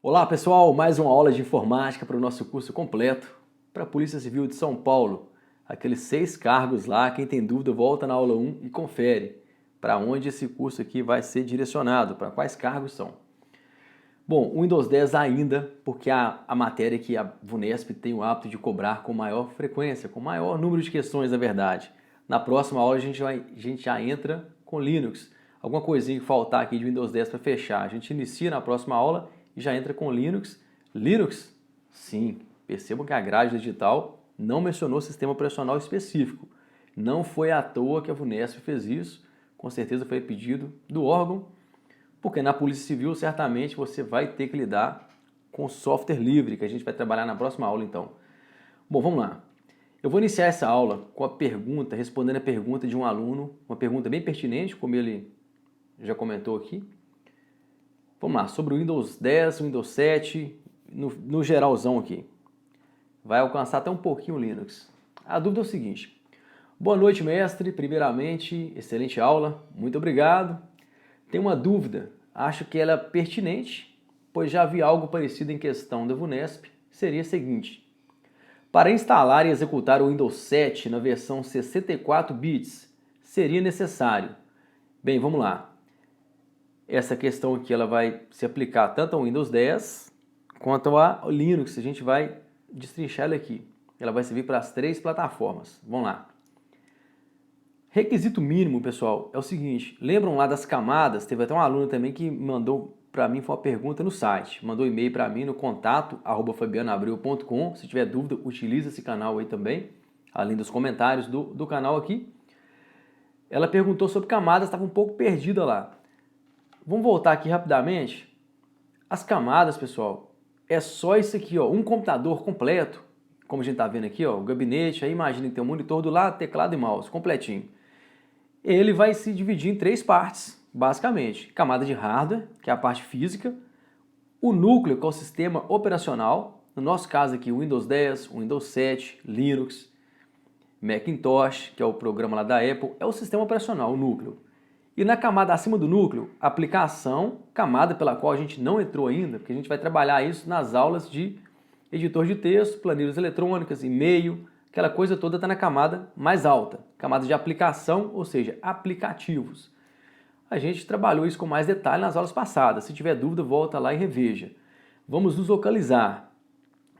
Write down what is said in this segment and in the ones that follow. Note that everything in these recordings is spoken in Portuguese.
Olá pessoal, mais uma aula de informática para o nosso curso completo para a Polícia Civil de São Paulo. Aqueles 6 cargos lá, quem tem dúvida volta na aula 1 e confere para onde esse curso aqui vai ser direcionado, para quais cargos são. Bom, o Windows 10 ainda, porque a matéria que a VUNESP tem o hábito de cobrar com maior frequência, com maior número de questões na verdade. Na próxima aula a gente já entra com Linux. Alguma coisinha que faltar aqui de Windows 10 para fechar, a gente inicia na próxima aula e já entra com Linux. Linux? Sim, percebam que a grade digital não mencionou sistema operacional específico. Não foi à toa que a VUNESP fez isso, com certeza foi pedido do órgão, porque na Polícia Civil certamente você vai ter que lidar com software livre, que a gente vai trabalhar na próxima aula então. Bom, vamos lá. Eu vou iniciar essa aula com a pergunta, respondendo a pergunta de um aluno, uma pergunta bem pertinente, como ele já comentou aqui. Vamos lá, sobre o Windows 10, Windows 7, no geralzão aqui. Vai alcançar até um pouquinho o Linux. A dúvida é o seguinte. Boa noite, mestre. Primeiramente, excelente aula. Muito obrigado. Tenho uma dúvida. Acho que ela é pertinente, pois já vi algo parecido em questão da VUNESP. Seria a seguinte. Para instalar e executar o Windows 7 na versão 64 bits, seria necessário. Bem, vamos lá. Essa questão aqui ela vai se aplicar tanto ao Windows 10 quanto ao Linux. A gente vai destrinchar ela aqui. Ela vai servir para as 3 plataformas. Vamos lá. Requisito mínimo, pessoal, é o seguinte. Lembram lá das camadas? Teve até um aluno também que mandou para mim uma pergunta no site. Mandou e-mail para mim no contato@fabianoabreu.com. Se tiver dúvida, utiliza esse canal aí também, além dos comentários do canal aqui. Ela perguntou sobre camadas, estava um pouco perdida lá. Vamos voltar aqui rapidamente. As camadas, pessoal, é só isso aqui, ó, um computador completo, como a gente está vendo aqui, ó, o gabinete, aí imagina que tem um monitor do lado, teclado e mouse, completinho. Ele vai se dividir em 3 partes, basicamente. Camada de hardware, que é a parte física, o núcleo, que é o sistema operacional, no nosso caso aqui, o Windows 10, o Windows 7, Linux, Macintosh, que é o programa lá da Apple, é o sistema operacional, o núcleo. E na camada acima do núcleo, aplicação, camada pela qual a gente não entrou ainda, porque a gente vai trabalhar isso nas aulas de editor de texto, planilhas eletrônicas, e-mail, aquela coisa toda está na camada mais alta, camada de aplicação, ou seja, aplicativos. A gente trabalhou isso com mais detalhe nas aulas passadas, se tiver dúvida volta lá e reveja. Vamos nos localizar.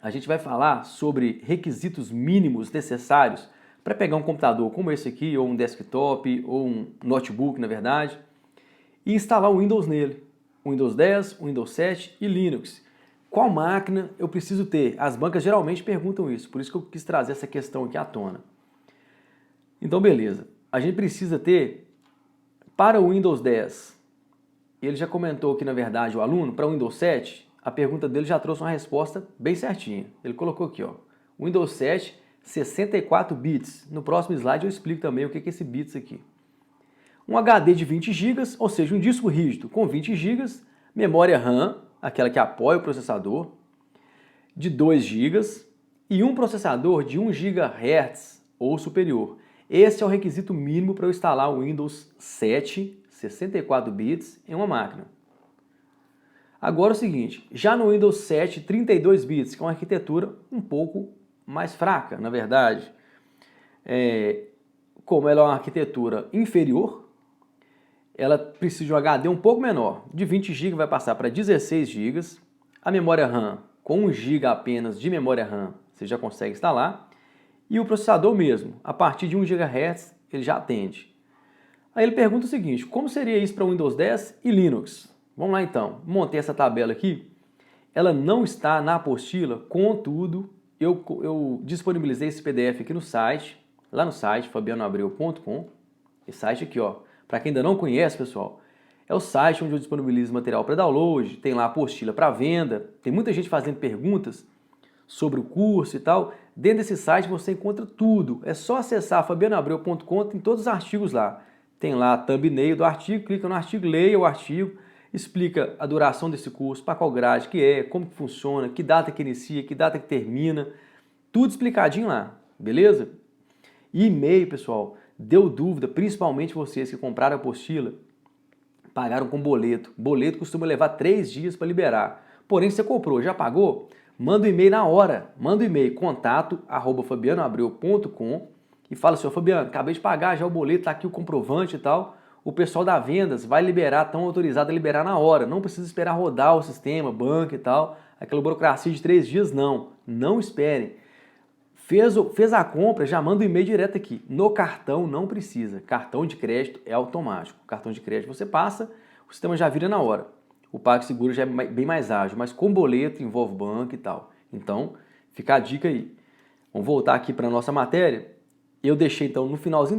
A gente vai falar sobre requisitos mínimos necessários para pegar um computador como esse aqui, ou um desktop, ou um notebook, na verdade, e instalar o Windows nele. O Windows 10, o Windows 7 e Linux. Qual máquina eu preciso ter? As bancas geralmente perguntam isso, por isso que eu quis trazer essa questão aqui à tona. Então, beleza. A gente precisa ter, para o Windows 10, ele já comentou aqui, na verdade, o aluno, para o Windows 7, a pergunta dele já trouxe uma resposta bem certinha. Ele colocou aqui, ó, Windows 7, 64 bits. No próximo slide eu explico também o que é esse bits aqui. Um HD de 20 GB, ou seja, um disco rígido com 20 GB, memória RAM, aquela que apoia o processador, de 2 GB e um processador de 1 GHz ou superior. Esse é o requisito mínimo para eu instalar o Windows 7, 64 bits, em uma máquina. Agora é o seguinte, já no Windows 7, 32 bits, que é uma arquitetura um pouco mais fraca, na verdade. Como ela é uma arquitetura inferior, ela precisa de um HD um pouco menor. De 20 GB vai passar para 16 GB. A memória RAM, com 1 GB apenas de memória RAM, você já consegue instalar. E o processador mesmo, a partir de 1 GHz, ele já atende. Aí ele pergunta o seguinte, como seria isso para o Windows 10 e Linux? Vamos lá então, montei essa tabela aqui. Ela não está na apostila, contudo, eu disponibilizei esse PDF aqui no site, lá no site fabianoabreu.com. Esse site aqui, ó, para quem ainda não conhece, pessoal, é o site onde eu disponibilizo material para download, tem lá a apostila para venda, tem muita gente fazendo perguntas sobre o curso e tal. Dentro desse site você encontra tudo, é só acessar fabianoabreu.com, tem todos os artigos lá. Tem lá a thumbnail do artigo, clica no artigo, leia o artigo, explica a duração desse curso, para qual grade que é, como que funciona, que data que inicia, que data que termina, tudo explicadinho lá, beleza? E e-mail, pessoal, deu dúvida, principalmente vocês que compraram a apostila, pagaram com boleto. Boleto costuma levar 3 dias para liberar. Porém, você comprou, já pagou? Manda um e-mail na hora. Manda um e-mail, contato@fabianoabreu.com e fala assim, Fabiano, acabei de pagar já o boleto, tá aqui o comprovante e tal. O pessoal da vendas vai liberar, estão autorizados a liberar na hora. Não precisa esperar rodar o sistema, banco e tal. Aquela burocracia de 3 dias, não. Não esperem. Fez a compra, já manda o e-mail direto aqui. No cartão não precisa. Cartão de crédito é automático. Cartão de crédito você passa, o sistema já vira na hora. O PagSeguro já é bem mais ágil, mas com boleto envolve banco e tal. Então, fica a dica aí. Vamos voltar aqui para a nossa matéria. Eu deixei então no finalzinho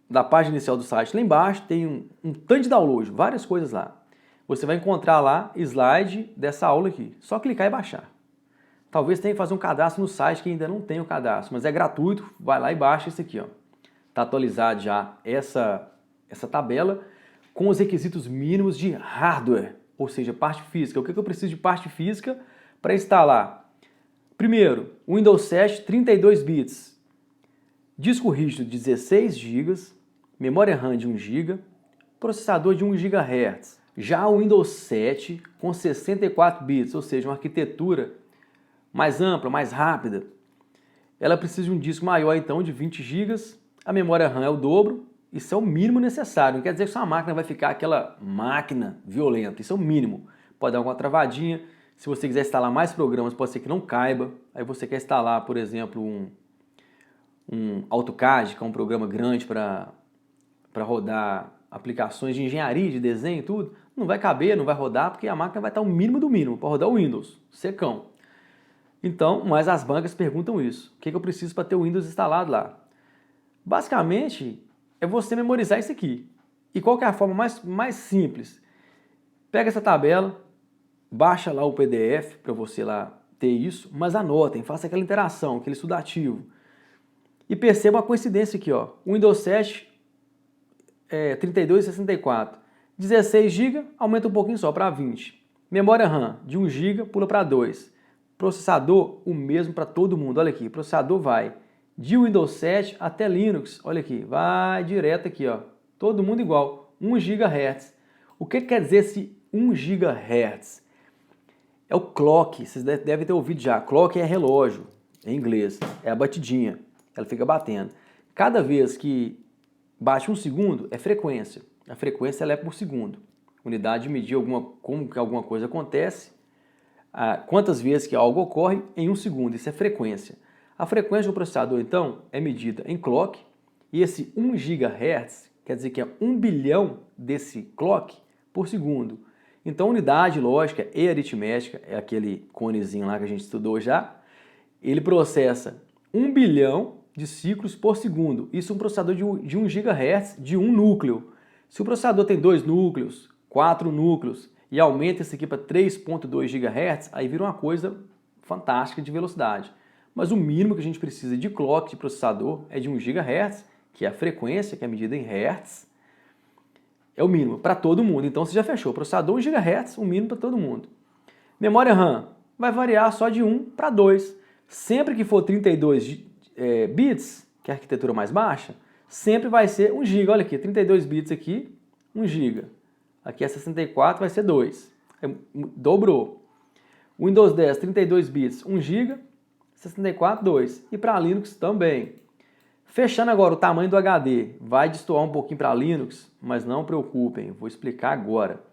da página inicial do site, lá embaixo tem um tanto de download, várias coisas lá. Você vai encontrar lá slide dessa aula aqui. Só clicar e baixar. Talvez tenha que fazer um cadastro no site que ainda não tem o cadastro, mas é gratuito, vai lá e baixa isso aqui. Está atualizado já essa tabela com os requisitos mínimos de hardware, ou seja, parte física. O que eu preciso de parte física para instalar? Primeiro, Windows 7 32 bits, disco rígido de 16 GB, memória RAM de 1 GB, processador de 1 GHz. Já o Windows 7 com 64 bits, ou seja, uma arquitetura mais ampla, mais rápida, ela precisa de um disco maior então de 20 GB, a memória RAM é o dobro, isso é o mínimo necessário, não quer dizer que sua máquina vai ficar aquela máquina violenta, isso é o mínimo. Pode dar alguma travadinha, se você quiser instalar mais programas pode ser que não caiba, aí você quer instalar, por exemplo, um AutoCAD, que é um programa grande para rodar aplicações de engenharia, de desenho e tudo, não vai caber, não vai rodar, porque a máquina vai estar o mínimo do mínimo para rodar o Windows, secão. Então, mas as bancas perguntam isso. O que eu preciso para ter o Windows instalado lá? Basicamente, é você memorizar isso aqui. E qual que é a forma mais simples? Pega essa tabela, baixa lá o PDF para você lá ter isso, mas anotem, faça aquela interação, aquele estudativo. E perceba a coincidência aqui, ó. Windows 7 32 e 64. 16 GB, aumenta um pouquinho só para 20. Memória RAM de 1 GB, pula para 2. Processador, o mesmo para todo mundo. Olha aqui, processador vai de Windows 7 até Linux. Olha aqui, vai direto aqui, ó. Todo mundo igual, 1 GHz. O que quer dizer esse 1 GHz? É o clock, vocês devem ter ouvido já. Clock é relógio, em inglês. É a batidinha, ela fica batendo. Cada vez que bate um segundo, é frequência. A frequência ela é por segundo. Unidade de medir como que alguma coisa acontece, quantas vezes que algo ocorre em um segundo. Isso é frequência. A frequência do processador, então, é medida em clock, e esse 1 GHz quer dizer que é 1 bilhão desse clock por segundo. Então, unidade lógica e aritmética, é aquele conezinho lá que a gente estudou já, ele processa 1 bilhão de ciclos por segundo. Isso é um processador de 1 GHz de um núcleo. Se o processador tem 2 núcleos, 4 núcleos, e aumenta isso aqui para 3.2 GHz, aí vira uma coisa fantástica de velocidade. Mas o mínimo que a gente precisa de clock, de processador, é de 1 GHz, que é a frequência, que é medida em Hz, é o mínimo para todo mundo. Então você já fechou, processador 1 GHz, o mínimo para todo mundo. Memória RAM vai variar só de 1 para 2. Sempre que for 32 bits, que é a arquitetura mais baixa, sempre vai ser 1 GB. Olha aqui, 32 bits aqui, 1 GB. Aqui é 64, vai ser 2. Dobrou. Windows 10, 32 bits, 1 GB, 64, 2. E para Linux também. Fechando agora o tamanho do HD, vai destoar um pouquinho para Linux, mas não preocupem, vou explicar agora.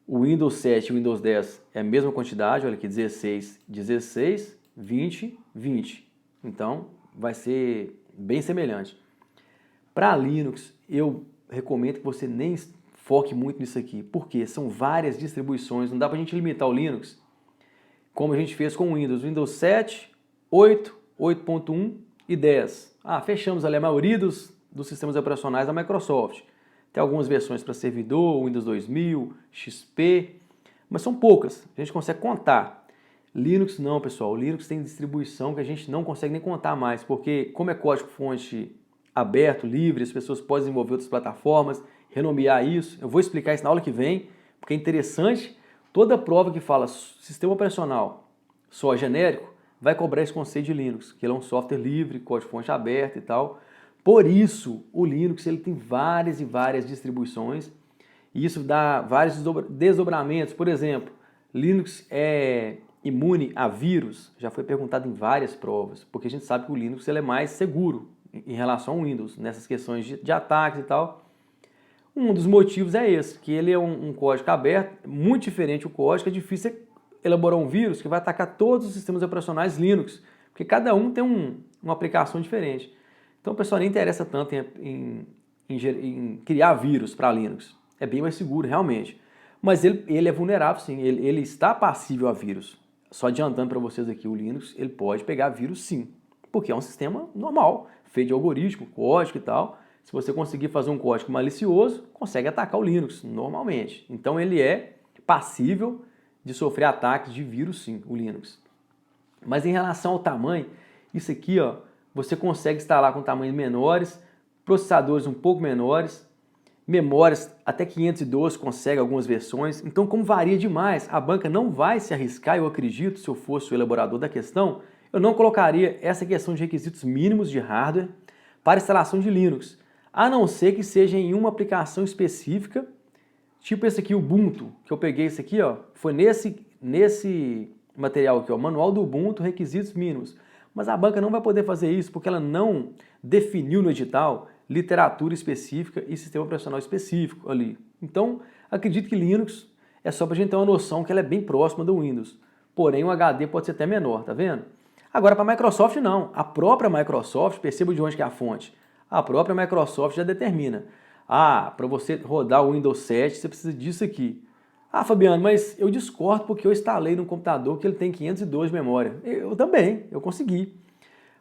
O Windows 7 e o Windows 10 é a mesma quantidade, olha aqui, 16, 16, 20, 20. Então, vai ser bem semelhante. Para Linux, eu recomendo que você nem foque muito nisso aqui, porque são várias distribuições, não dá para a gente limitar o Linux, como a gente fez com o Windows 7, 8, 8.1 e 10. Fechamos ali a maioria dos sistemas operacionais da Microsoft. Tem algumas versões para servidor, Windows 2000, XP, mas são poucas, a gente consegue contar. Linux não, pessoal, o Linux tem distribuição que a gente não consegue nem contar mais, porque como é código-fonte aberto, livre, as pessoas podem desenvolver outras plataformas, renomear isso. Eu vou explicar isso na aula que vem, porque é interessante. Toda prova que fala sistema operacional só genérico, vai cobrar esse conceito de Linux, que ele é um software livre, código-fonte aberto e tal. Por isso, o Linux ele tem várias e várias distribuições, e isso dá vários desdobramentos. Por exemplo, Linux é imune a vírus? Já foi perguntado em várias provas, porque a gente sabe que o Linux ele é mais seguro em relação ao Windows, nessas questões de ataques e tal. Um dos motivos é esse, que ele é um código aberto, muito diferente o código, é difícil elaborar um vírus que vai atacar todos os sistemas operacionais Linux, porque cada um tem uma aplicação diferente. Então o pessoal nem interessa tanto em criar vírus para Linux. É bem mais seguro, realmente. Mas ele é vulnerável, sim. Ele está passível a vírus. Só adiantando para vocês aqui, o Linux ele pode pegar vírus, sim. Porque é um sistema normal, feito de algoritmo, código e tal. Se você conseguir fazer um código malicioso, consegue atacar o Linux normalmente. Então ele é passível de sofrer ataques de vírus, sim, o Linux. Mas em relação ao tamanho, isso aqui, ó, você consegue instalar com tamanhos menores, processadores um pouco menores, memórias até 512 consegue algumas versões. Então, como varia demais, a banca não vai se arriscar, eu acredito, se eu fosse o elaborador da questão, eu não colocaria essa questão de requisitos mínimos de hardware para instalação de Linux, a não ser que seja em uma aplicação específica, tipo esse aqui, o Ubuntu, que eu peguei esse aqui, ó, foi nesse material aqui, ó, Manual do Ubuntu, requisitos mínimos. Mas a banca não vai poder fazer isso porque ela não definiu no edital literatura específica e sistema operacional específico ali. Então, acredito que Linux é só para a gente ter uma noção que ela é bem próxima do Windows. Porém, o HD pode ser até menor, tá vendo? Agora, para a Microsoft, não. A própria Microsoft, perceba de onde que é a fonte. A própria Microsoft já determina. Ah, para você rodar o Windows 7, você precisa disso aqui. Ah, Fabiano, mas eu discordo porque eu instalei no computador que ele tem 512 de memória. Eu também, eu consegui.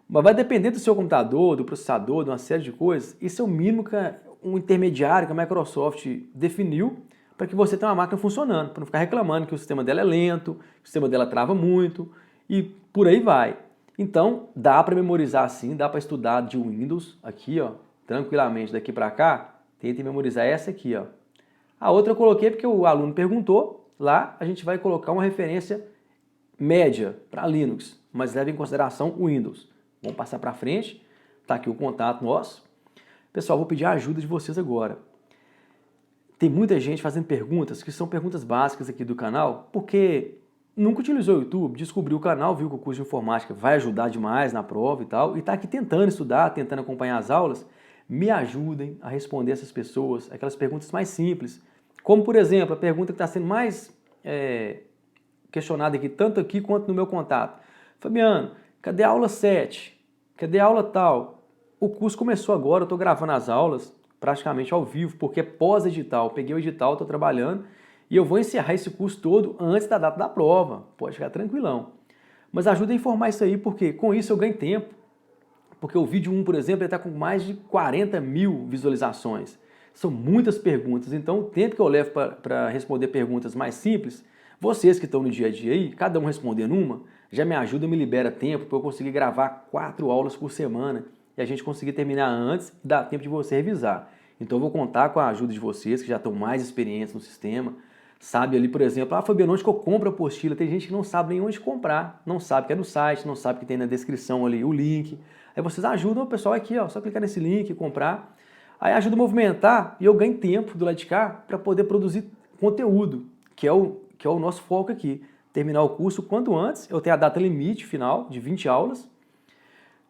Mas vai depender do seu computador, do processador, de uma série de coisas. Isso é o mínimo que um intermediário que a Microsoft definiu para que você tenha uma máquina funcionando, para não ficar reclamando que o sistema dela é lento, que o sistema dela trava muito e por aí vai. Então, dá para memorizar sim, dá para estudar de Windows aqui, ó, tranquilamente daqui para cá. Tente memorizar essa aqui, ó. A outra eu coloquei porque o aluno perguntou. Lá a gente vai colocar uma referência média para Linux, mas leve em consideração o Windows. Vamos passar para frente. Está aqui o contato nosso. Pessoal, vou pedir a ajuda de vocês agora. Tem muita gente fazendo perguntas que são perguntas básicas aqui do canal, porque nunca utilizou o YouTube, descobriu o canal, viu que o curso de informática vai ajudar demais na prova e tal, e está aqui tentando estudar, tentando acompanhar as aulas. Me ajudem a responder essas pessoas, aquelas perguntas mais simples. Como, por exemplo, a pergunta que está sendo mais questionada aqui, tanto aqui quanto no meu contato. Fabiano, cadê a aula 7? Cadê a aula tal? O curso começou agora, eu estou gravando as aulas praticamente ao vivo, porque é pós-edital. Peguei o edital, estou trabalhando e eu vou encerrar esse curso todo antes da data da prova. Pode ficar tranquilão. Mas ajuda a informar isso aí, porque com isso eu ganho tempo. Porque o vídeo 1, por exemplo, está com mais de 40 mil visualizações. São muitas perguntas, então o tempo que eu levo para responder perguntas mais simples, vocês que estão no dia a dia aí, cada um respondendo uma, já me ajuda, me libera tempo para eu conseguir gravar 4 aulas por semana e a gente conseguir terminar antes e dar tempo de você revisar. Então eu vou contar com a ajuda de vocês que já estão mais experientes no sistema, sabe ali, por exemplo, Fabiano, onde que eu compro a apostila? Tem gente que não sabe nem onde comprar, não sabe que é no site, não sabe que tem na descrição ali o link. Aí vocês ajudam o pessoal aqui, ó, só clicar nesse link e comprar. Aí ajuda a movimentar e eu ganho tempo do lado de cá para poder produzir conteúdo, que é o nosso foco aqui. Terminar o curso quanto antes, eu tenho a data limite final de 20 aulas.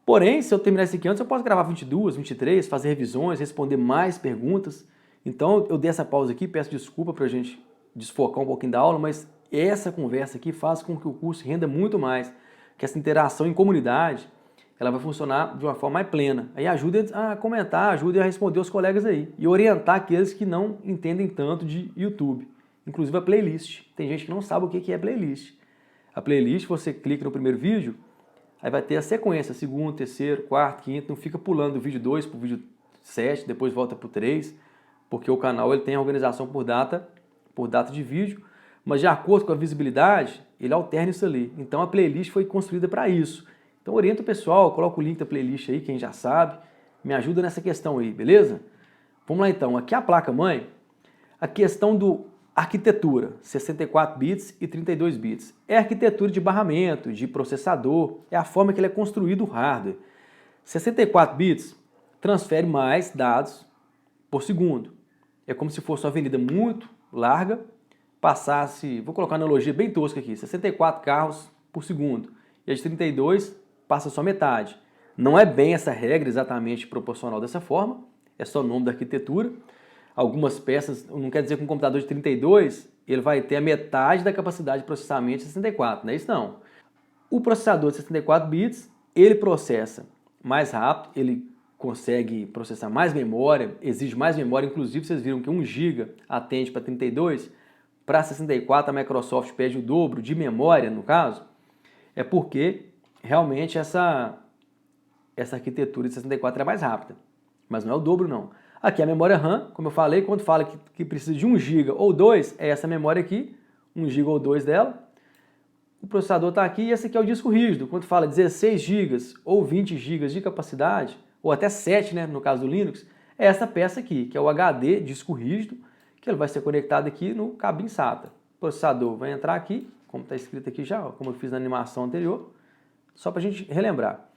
Porém, se eu terminar esse aqui antes, eu posso gravar 22, 23, fazer revisões, responder mais perguntas. Então eu dei essa pausa aqui, peço desculpa para a gente desfocar um pouquinho da aula, mas essa conversa aqui faz com que o curso renda muito mais, que essa interação em comunidade, ela vai funcionar de uma forma mais plena. Aí ajuda a comentar, ajuda a responder os colegas aí e orientar aqueles que não entendem tanto de YouTube. Inclusive a playlist. Tem gente que não sabe o que é playlist. A playlist, você clica no primeiro vídeo, aí vai ter a sequência, segundo, terceiro, quarto, quinto, não fica pulando do vídeo 2 para o vídeo 7, depois volta para o 3, porque o canal ele tem a organização por data de vídeo, mas de acordo com a visibilidade, ele alterna isso ali. Então a playlist foi construída para isso. Então orienta o pessoal, coloca o link da playlist aí, quem já sabe, me ajuda nessa questão aí, beleza? Vamos lá então, aqui a placa-mãe, a questão do arquitetura, 64 bits e 32 bits. É arquitetura de barramento, de processador, é a forma que ele é construído o hardware. 64 bits transfere mais dados por segundo. É como se fosse uma avenida muito larga passasse, vou colocar uma analogia bem tosca aqui, 64 carros por segundo, e a de 32 passa só metade. Não é bem essa regra exatamente proporcional dessa forma, é só o nome da arquitetura. Algumas peças, não quer dizer que um computador de 32 ele vai ter a metade da capacidade de processamento de 64, não é isso não. O processador de 64 bits, ele processa mais rápido, ele consegue processar mais memória, exige mais memória, inclusive vocês viram que 1 GB atende para 32, para 64 a Microsoft pede o dobro de memória, no caso, é porque realmente essa arquitetura de 64 é mais rápida, mas não é o dobro não. Aqui a memória RAM, como eu falei, quando fala que precisa de 1 GB ou 2, é essa memória aqui, 1 GB ou 2 dela. O processador está aqui e esse aqui é o disco rígido. Quando fala 16 GB ou 20 GB de capacidade, ou até 7, né, no caso do Linux, é essa peça aqui, que é o HD, disco rígido, que ele vai ser conectado aqui no cabinho SATA. O processador vai entrar aqui, como está escrito aqui já, como eu fiz na animação anterior, só para a gente relembrar.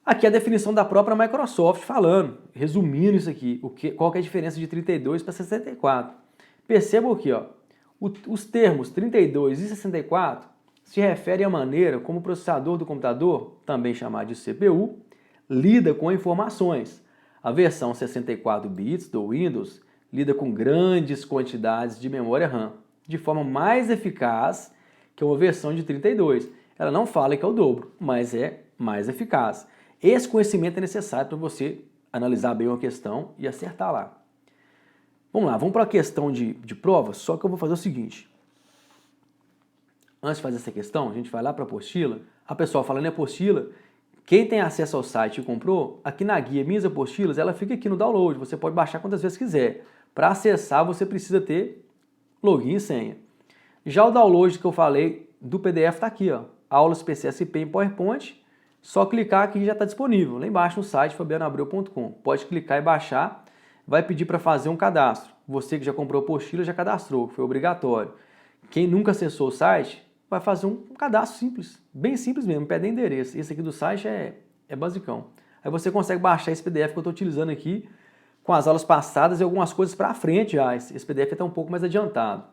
Aqui é a definição da própria Microsoft falando, resumindo isso aqui, qual que é a diferença de 32 para 64. Percebam aqui, ó, os termos 32 e 64 se referem à maneira como o processador do computador, também chamado de CPU, lida com informações. A versão 64 bits do Windows lida com grandes quantidades de memória RAM, de forma mais eficaz que uma versão de 32. Ela não fala que é o dobro, mas é mais eficaz. Esse conhecimento é necessário para você analisar bem uma questão e acertar lá. Vamos lá, vamos para a questão de prova, só que eu vou fazer o seguinte. Antes de fazer essa questão, a gente vai lá para a apostila. A pessoa falando em apostila, quem tem acesso ao site e comprou, aqui na guia Minhas Apostilas, ela fica aqui no download, você pode baixar quantas vezes quiser. Para acessar, você precisa ter login e senha. Já o download que eu falei do PDF está aqui, ó, aulas PCSP em PowerPoint. Só clicar aqui e já está disponível, lá embaixo no site fabianoabreu.com. Pode clicar e baixar, vai pedir para fazer um cadastro. Você que já comprou a apostila já cadastrou, foi obrigatório. Quem nunca acessou o site, vai fazer um cadastro simples, bem simples mesmo, pede endereço. Esse aqui do site é basicão. Aí você consegue baixar esse PDF que eu estou utilizando aqui, com as aulas passadas e algumas coisas para frente já. Esse PDF está um pouco mais adiantado.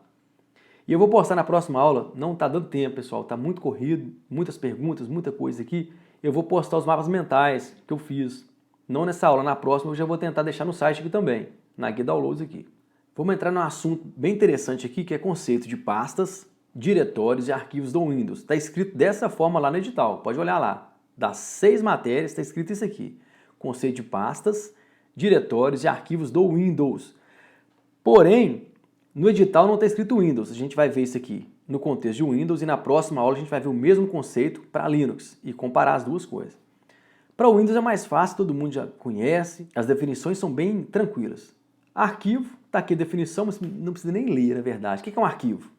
E eu vou postar na próxima aula, não está dando tempo, pessoal, está muito corrido, muitas perguntas, muita coisa aqui. Eu vou postar os mapas mentais que eu fiz. Não nessa aula, na próxima eu já vou tentar deixar no site aqui também, na guia downloads aqui. Vamos entrar num assunto bem interessante aqui, que é conceito de pastas, diretórios e arquivos do Windows. Está escrito dessa forma lá no edital, pode olhar lá. Das 6 matérias está escrito isso aqui. Conceito de pastas, diretórios e arquivos do Windows. Porém, no edital não está escrito Windows, a gente vai ver isso aqui no contexto de Windows e na próxima aula a gente vai ver o mesmo conceito para Linux e comparar as duas coisas. Para o Windows é mais fácil, todo mundo já conhece, as definições são bem tranquilas. Arquivo, está aqui a definição, mas não precisa nem ler, na verdade. O que é um arquivo?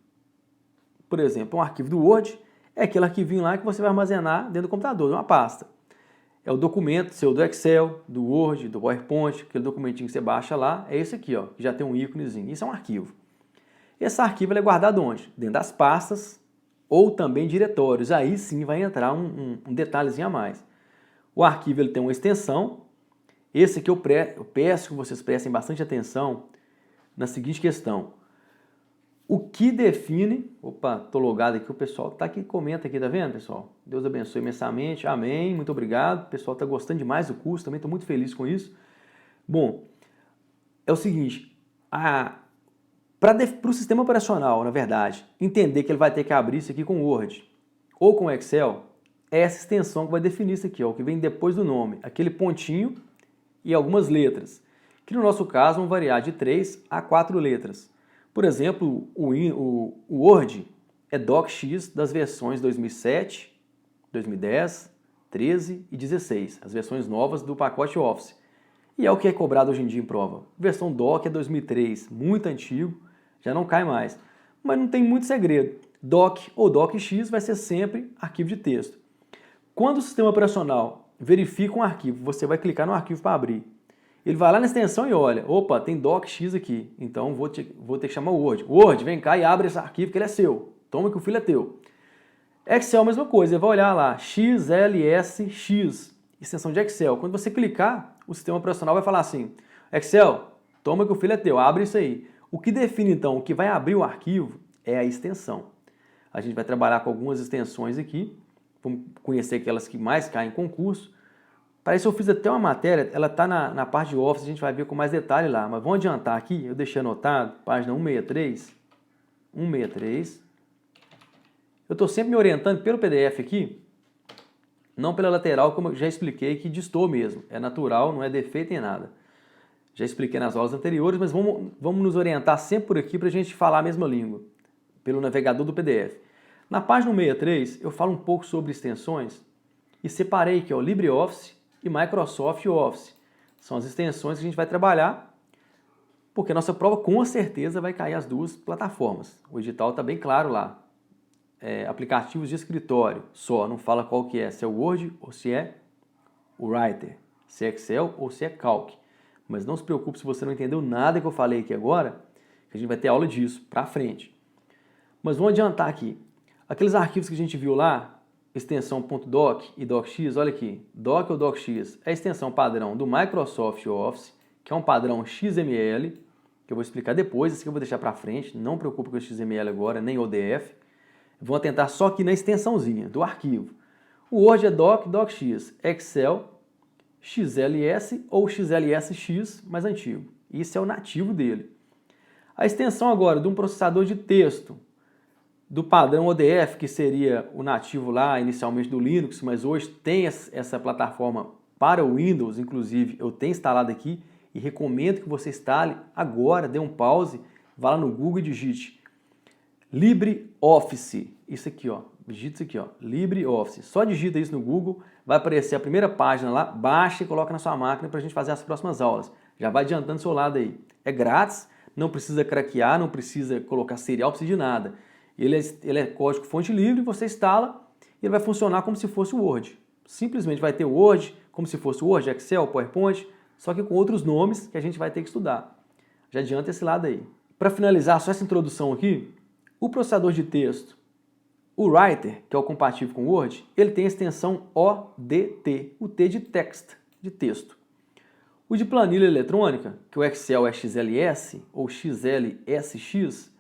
Por exemplo, um arquivo do Word é aquele arquivinho lá que você vai armazenar dentro do computador, uma pasta. É o documento seu do Excel, do Word, do PowerPoint, aquele documentinho que você baixa lá, é esse aqui, ó, que já tem um íconezinho. Isso é um arquivo. Esse arquivo é guardado onde? Dentro das pastas ou também diretórios. Aí sim vai entrar um detalhezinho a mais. O arquivo ele tem uma extensão. Esse aqui eu peço que vocês prestem bastante atenção na seguinte questão. O que define... Opa, tô logado aqui, o pessoal tá aqui, comenta aqui, tá vendo, pessoal? Deus abençoe imensamente, amém, muito obrigado. O pessoal tá gostando demais do curso, também tô muito feliz com isso. Bom, é o seguinte, para o sistema operacional, na verdade, entender que ele vai ter que abrir isso aqui com Word ou com Excel, é essa extensão que vai definir isso aqui, ó, o que vem depois do nome, aquele pontinho e algumas letras, que no nosso caso vão variar de 3 a 4 letras. Por exemplo, o Word é DocX das versões 2007, 2010, 13 e 16, as versões novas do pacote Office. E é o que é cobrado hoje em dia em prova. Versão Doc é 2003, muito antigo, já não cai mais. Mas não tem muito segredo. Doc ou DocX vai ser sempre arquivo de texto. Quando o sistema operacional verifica um arquivo, você vai clicar no arquivo para abrir. Ele vai lá na extensão e olha, opa, tem DocX aqui, então vou ter que chamar o Word. Word, vem cá e abre esse arquivo que ele é seu. Toma que o filho é teu. Excel, a mesma coisa, ele vai olhar lá, XLSX, extensão de Excel. Quando você clicar, o sistema operacional vai falar assim, Excel, toma que o filho é teu, abre isso aí. O que define então o que vai abrir o arquivo é a extensão. A gente vai trabalhar com algumas extensões aqui, vamos conhecer aquelas que mais caem em concurso. Para isso eu fiz até uma matéria, ela está na parte de Office, a gente vai ver com mais detalhe lá, mas vamos adiantar aqui, eu deixei anotado, página 163, eu estou sempre me orientando pelo PDF aqui, não pela lateral, como eu já expliquei que distou mesmo, é natural, não é defeito nem nada. Já expliquei nas aulas anteriores, mas vamos nos orientar sempre por aqui para a gente falar a mesma língua, pelo navegador do PDF. Na página 163 eu falo um pouco sobre extensões e separei aqui, ó, LibreOffice e Microsoft Office. São as extensões que a gente vai trabalhar, porque a nossa prova com certeza vai cair as duas plataformas. O edital está bem claro lá. Aplicativos de escritório, só, não fala qual que é, se é o Word ou se é o Writer, se é Excel ou se é Calc. Mas não se preocupe se você não entendeu nada que eu falei aqui agora, que a gente vai ter aula disso para frente. Mas vamos adiantar aqui. Aqueles arquivos que a gente viu lá, extensão .doc e docx, olha aqui, doc ou docx é a extensão padrão do Microsoft Office, que é um padrão XML, que eu vou explicar depois, esse que eu vou deixar para frente, não preocupe com o XML agora, nem ODF. Vou atentar só aqui na extensãozinha do arquivo. O Word é doc, docx, Excel, XLS ou XLSX mais antigo. Isso é o nativo dele. A extensão agora de um processador de texto do padrão ODF, que seria o nativo lá inicialmente do Linux, mas hoje tem essa plataforma para o Windows, inclusive eu tenho instalado aqui e recomendo que você instale agora, dê um pause, vá lá no Google e digite LibreOffice. Isso aqui, ó. Digita isso aqui, ó. LibreOffice. Só digita isso no Google, vai aparecer a primeira página lá, baixa e coloca na sua máquina para a gente fazer as próximas aulas. Já vai adiantando do seu lado aí. É grátis, não precisa craquear, não precisa colocar serial, não precisa de nada. Ele é código fonte livre, você instala e ele vai funcionar como se fosse o Word. Simplesmente vai ter o Word, como se fosse o Word, Excel, PowerPoint, só que com outros nomes que a gente vai ter que estudar. Já adianta esse lado aí. Para finalizar só essa introdução aqui, o processador de texto, o Writer, que é o compatível com o Word, ele tem a extensão ODT, o T de text, de texto. O de planilha eletrônica, que o Excel é XLS ou XLSX,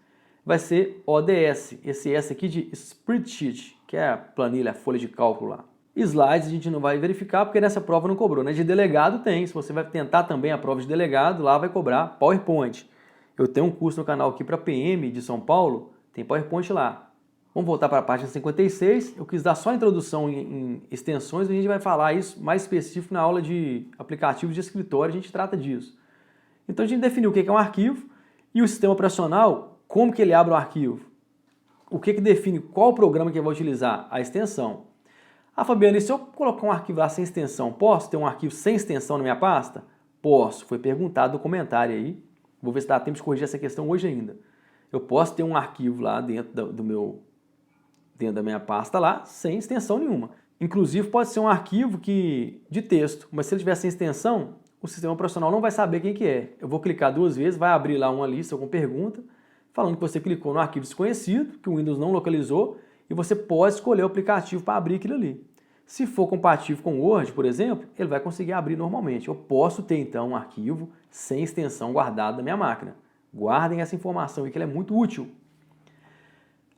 vai ser ODS, esse S aqui de Spreadsheet, que é a planilha, a folha de cálculo lá. Slides a gente não vai verificar porque nessa prova não cobrou, né? De delegado tem, se você vai tentar também a prova de delegado, lá vai cobrar PowerPoint. Eu tenho um curso no canal aqui para PM de São Paulo, tem PowerPoint lá. Vamos voltar para a página 56, eu quis dar só a introdução em extensões, a gente vai falar isso mais específico na aula de aplicativos de escritório, a gente trata disso. Então a gente definiu o que é um arquivo e o sistema operacional, como que ele abre o arquivo. O que define qual programa que ele vai utilizar? A extensão. Ah, Fabiano, e se eu colocar um arquivo lá sem extensão, posso ter um arquivo sem extensão na minha pasta? Posso, foi perguntado no comentário aí, vou ver se dá tempo de corrigir essa questão hoje ainda. Eu posso ter um arquivo lá dentro da minha pasta lá, sem extensão nenhuma. Inclusive pode ser um arquivo de texto, mas se ele tiver sem extensão, o sistema operacional não vai saber quem que é. Eu vou clicar 2 vezes, vai abrir lá uma lista com pergunta, falando que você clicou no arquivo desconhecido, que o Windows não localizou, e você pode escolher o aplicativo para abrir aquilo ali. Se for compatível com o Word, por exemplo, ele vai conseguir abrir normalmente. Eu posso ter então um arquivo sem extensão guardado na minha máquina. Guardem essa informação aí que ela é muito útil.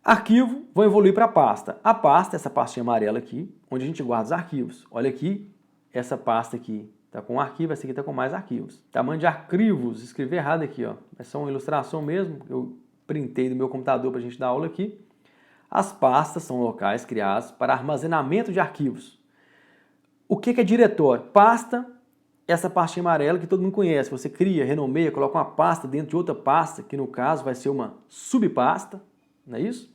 Arquivo, vou evoluir para a pasta. A pasta, essa pastinha amarela aqui, onde a gente guarda os arquivos. Olha aqui, essa pasta aqui está com arquivo, essa aqui está com mais arquivos. Tamanho de arquivos, escrevi errado aqui, ó. É só uma ilustração mesmo, eu printei do meu computador para a gente dar aula aqui. As pastas são locais criados para armazenamento de arquivos. O que é diretório? Pasta, essa pastinha amarela que todo mundo conhece. Você cria, renomeia, coloca uma pasta dentro de outra pasta, que no caso vai ser uma subpasta, não é isso?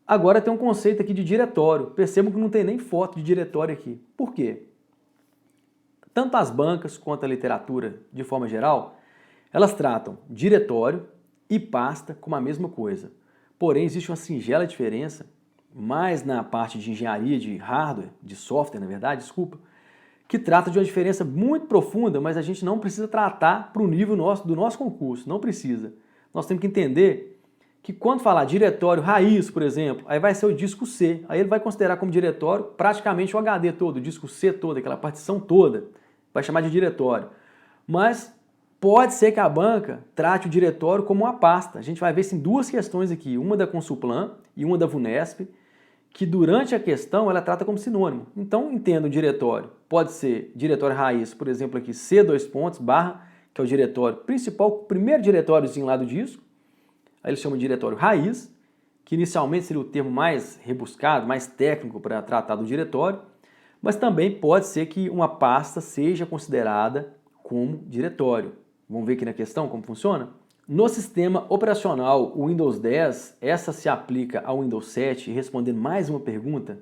Agora tem um conceito aqui de diretório. Percebam que não tem nem foto de diretório aqui. Por quê? Tanto as bancas quanto a literatura, de forma geral, elas tratam diretório e pasta como a mesma coisa. Porém, existe uma singela diferença, mais na parte de engenharia de hardware, de software, na verdade, desculpa, que trata de uma diferença muito profunda, mas a gente não precisa tratar para o nível do nosso concurso, não precisa. Nós temos que entender que quando falar diretório raiz, por exemplo, aí vai ser o disco C, aí ele vai considerar como diretório praticamente o HD todo, o disco C todo, aquela partição toda, vai chamar de diretório. Mas Pode ser que a banca trate o diretório como uma pasta. A gente vai ver isso em duas questões aqui, uma da Consulplan e uma da VUNESP, que durante a questão ela trata como sinônimo. Então, entenda o diretório. Pode ser diretório raiz, por exemplo, aqui C, dois pontos, barra, que é o diretório principal, o primeiro diretóriozinho lá do disco. Aí eles chamam de diretório raiz, que inicialmente seria o termo mais rebuscado, mais técnico para tratar do diretório. Mas também pode ser que uma pasta seja considerada como diretório. Vamos ver aqui na questão como funciona? No sistema operacional Windows 10, essa se aplica ao Windows 7, respondendo mais uma pergunta.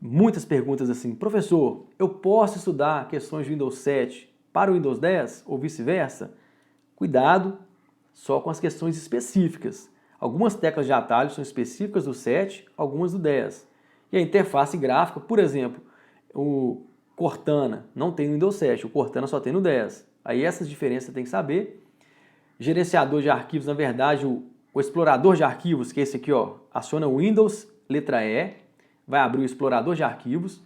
Muitas perguntas assim, professor, eu posso estudar questões de Windows 7 para o Windows 10 ou vice-versa? Cuidado só com as questões específicas. Algumas teclas de atalho são específicas do 7, algumas do 10. E a interface gráfica, por exemplo, o Cortana não tem no Windows 7, o Cortana só tem no 10. Aí essas diferenças você tem que saber. Gerenciador de arquivos, na verdade, o explorador de arquivos, que é esse aqui, ó, aciona o Windows, letra E, vai abrir o explorador de arquivos.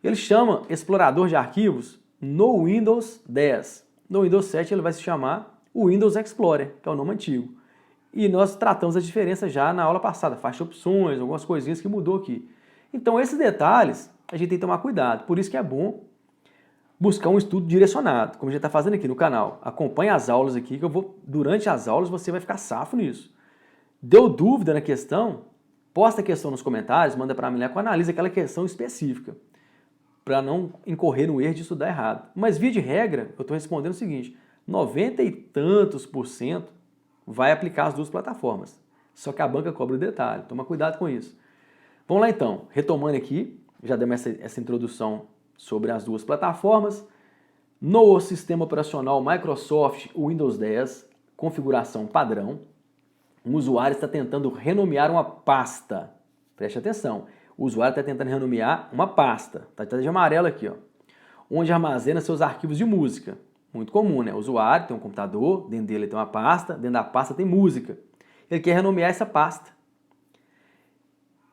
Ele chama explorador de arquivos no Windows 10. No Windows 7 ele vai se chamar o Windows Explorer, que é o nome antigo. E nós tratamos a diferença já na aula passada, faixa de opções, algumas coisinhas que mudou aqui. Então esses detalhes a gente tem que tomar cuidado, por isso que é bom buscar um estudo direcionado, como a gente está fazendo aqui no canal. Acompanhe as aulas aqui, que eu vou, durante as aulas você vai ficar safo nisso. Deu dúvida na questão? Posta a questão nos comentários, manda para mim lá que eu analiso aquela questão específica, para não incorrer no erro de estudar errado. Mas via de regra, eu estou respondendo o seguinte, 90 e tantos % vai aplicar as duas plataformas. Só que a banca cobra o detalhe, toma cuidado com isso. Vamos lá então, retomando aqui, já demos essa introdução sobre as duas plataformas. No sistema operacional Microsoft Windows 10, configuração padrão, um usuário está tentando renomear uma pasta. Preste atenção, o usuário está tentando renomear uma pasta, está de amarelo aqui, ó, onde armazena seus arquivos de música. Muito comum, né? O usuário tem um computador, dentro dele tem uma pasta, dentro da pasta tem música. Ele quer renomear essa pasta.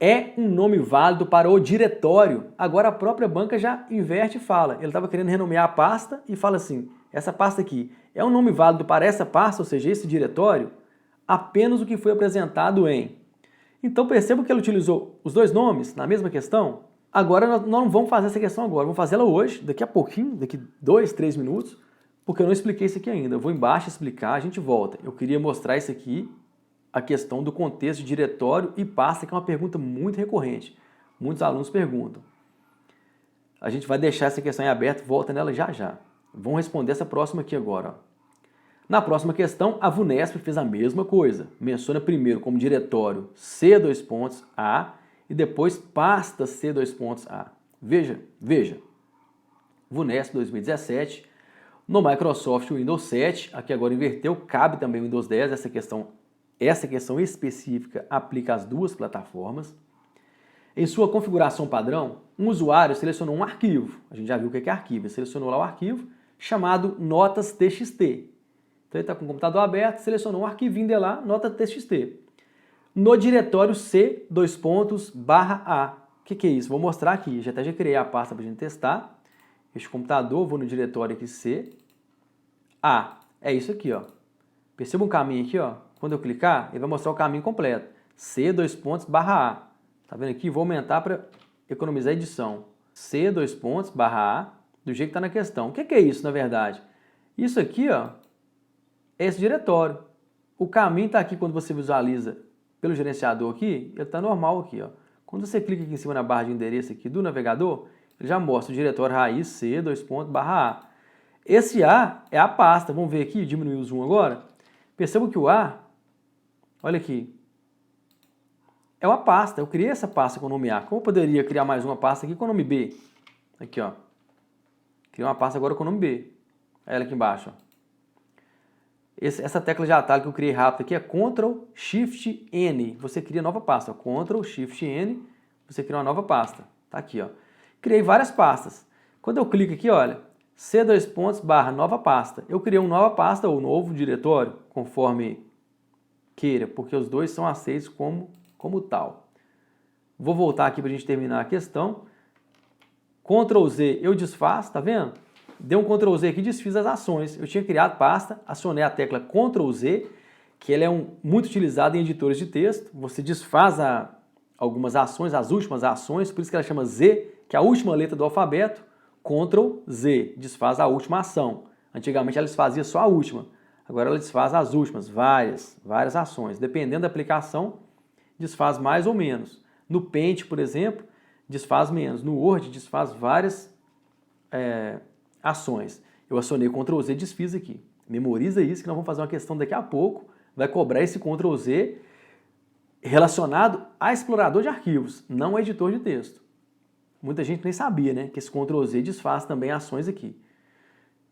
É um nome válido para o diretório. Agora a própria banca já inverte e fala. Ele estava querendo renomear a pasta e fala assim, essa pasta aqui é um nome válido para essa pasta, ou seja, esse diretório, apenas o que foi apresentado em. Então perceba que ele utilizou os dois nomes na mesma questão. Agora nós não vamos fazer essa questão agora, vamos fazer ela hoje, daqui a pouquinho, daqui 2, 3 minutos, porque eu não expliquei isso aqui ainda. Eu vou embaixo explicar, a gente volta. Eu queria mostrar isso aqui, a questão do contexto de diretório e pasta, que é uma pergunta muito recorrente. Muitos alunos perguntam. A gente vai deixar essa questão em aberto, volta nela já já. Vamos responder essa próxima aqui agora. Na próxima questão, a VUNESP fez a mesma coisa. Menciona primeiro como diretório C2.A e depois pasta C2.A. Veja. VUNESP 2017, no Microsoft Windows 7, aqui agora inverteu, cabe também o Windows 10, essa questão específica aplica às duas plataformas. Em sua configuração padrão, um usuário selecionou um arquivo. A gente já viu o que é arquivo. Ele selecionou lá o arquivo chamado notas.txt. Então ele está com o computador aberto, selecionou um arquivinho de lá, nota.txt. No diretório C:/A. O que é isso? Vou mostrar aqui. Já criei a pasta para a gente testar. Este computador, vou no diretório aqui C. É isso aqui, ó. Perceba um caminho aqui, ó. Quando eu clicar, ele vai mostrar o caminho completo. C:/A. Tá vendo aqui? Vou aumentar para economizar a edição. C:/A, do jeito que está na questão. O que é isso, na verdade? Isso aqui, ó, é esse diretório. O caminho está aqui quando você visualiza pelo gerenciador aqui, ele está normal aqui, ó. Quando você clica aqui em cima na barra de endereço aqui do navegador, ele já mostra o diretório raiz C:/A. Esse A é a pasta. Vamos ver aqui, diminuir o zoom agora. Perceba que o A, olha aqui, é uma pasta. Eu criei essa pasta com o nome A. Como eu poderia criar mais uma pasta aqui com o nome B? Aqui, ó. Criei uma pasta agora com o nome B. Ela aqui embaixo, ó. Essa tecla de atalho que eu criei rápido aqui é Ctrl+Shift+N. Você cria nova pasta. Ctrl+Shift+N, você cria uma nova pasta. Tá aqui, ó. Criei várias pastas. Quando eu clico aqui, olha, C:/, nova pasta. Eu criei uma nova pasta ou novo diretório, conforme queira, porque os dois são aceitos como tal. Vou voltar aqui para a gente terminar a questão. Ctrl+Z eu desfaço, tá vendo? dei um Ctrl Z aqui e desfiz as ações. Eu tinha criado pasta, acionei a tecla Ctrl Z, que ela é muito utilizada em editores de texto. Você desfaz algumas ações, as últimas ações, por isso que ela chama Z, que é a última letra do alfabeto. Ctrl Z, desfaz a última ação. Antigamente ela desfazia só a última. Agora ela desfaz as últimas, várias ações. Dependendo da aplicação, desfaz mais ou menos. No Paint, por exemplo, desfaz menos. No Word, desfaz várias ações. Eu acionei Ctrl Z e desfiz aqui. Memoriza isso que nós vamos fazer uma questão daqui a pouco. Vai cobrar esse Ctrl Z relacionado a explorador de arquivos, não a editor de texto. Muita gente nem sabia, né, que esse Ctrl Z desfaz também ações aqui.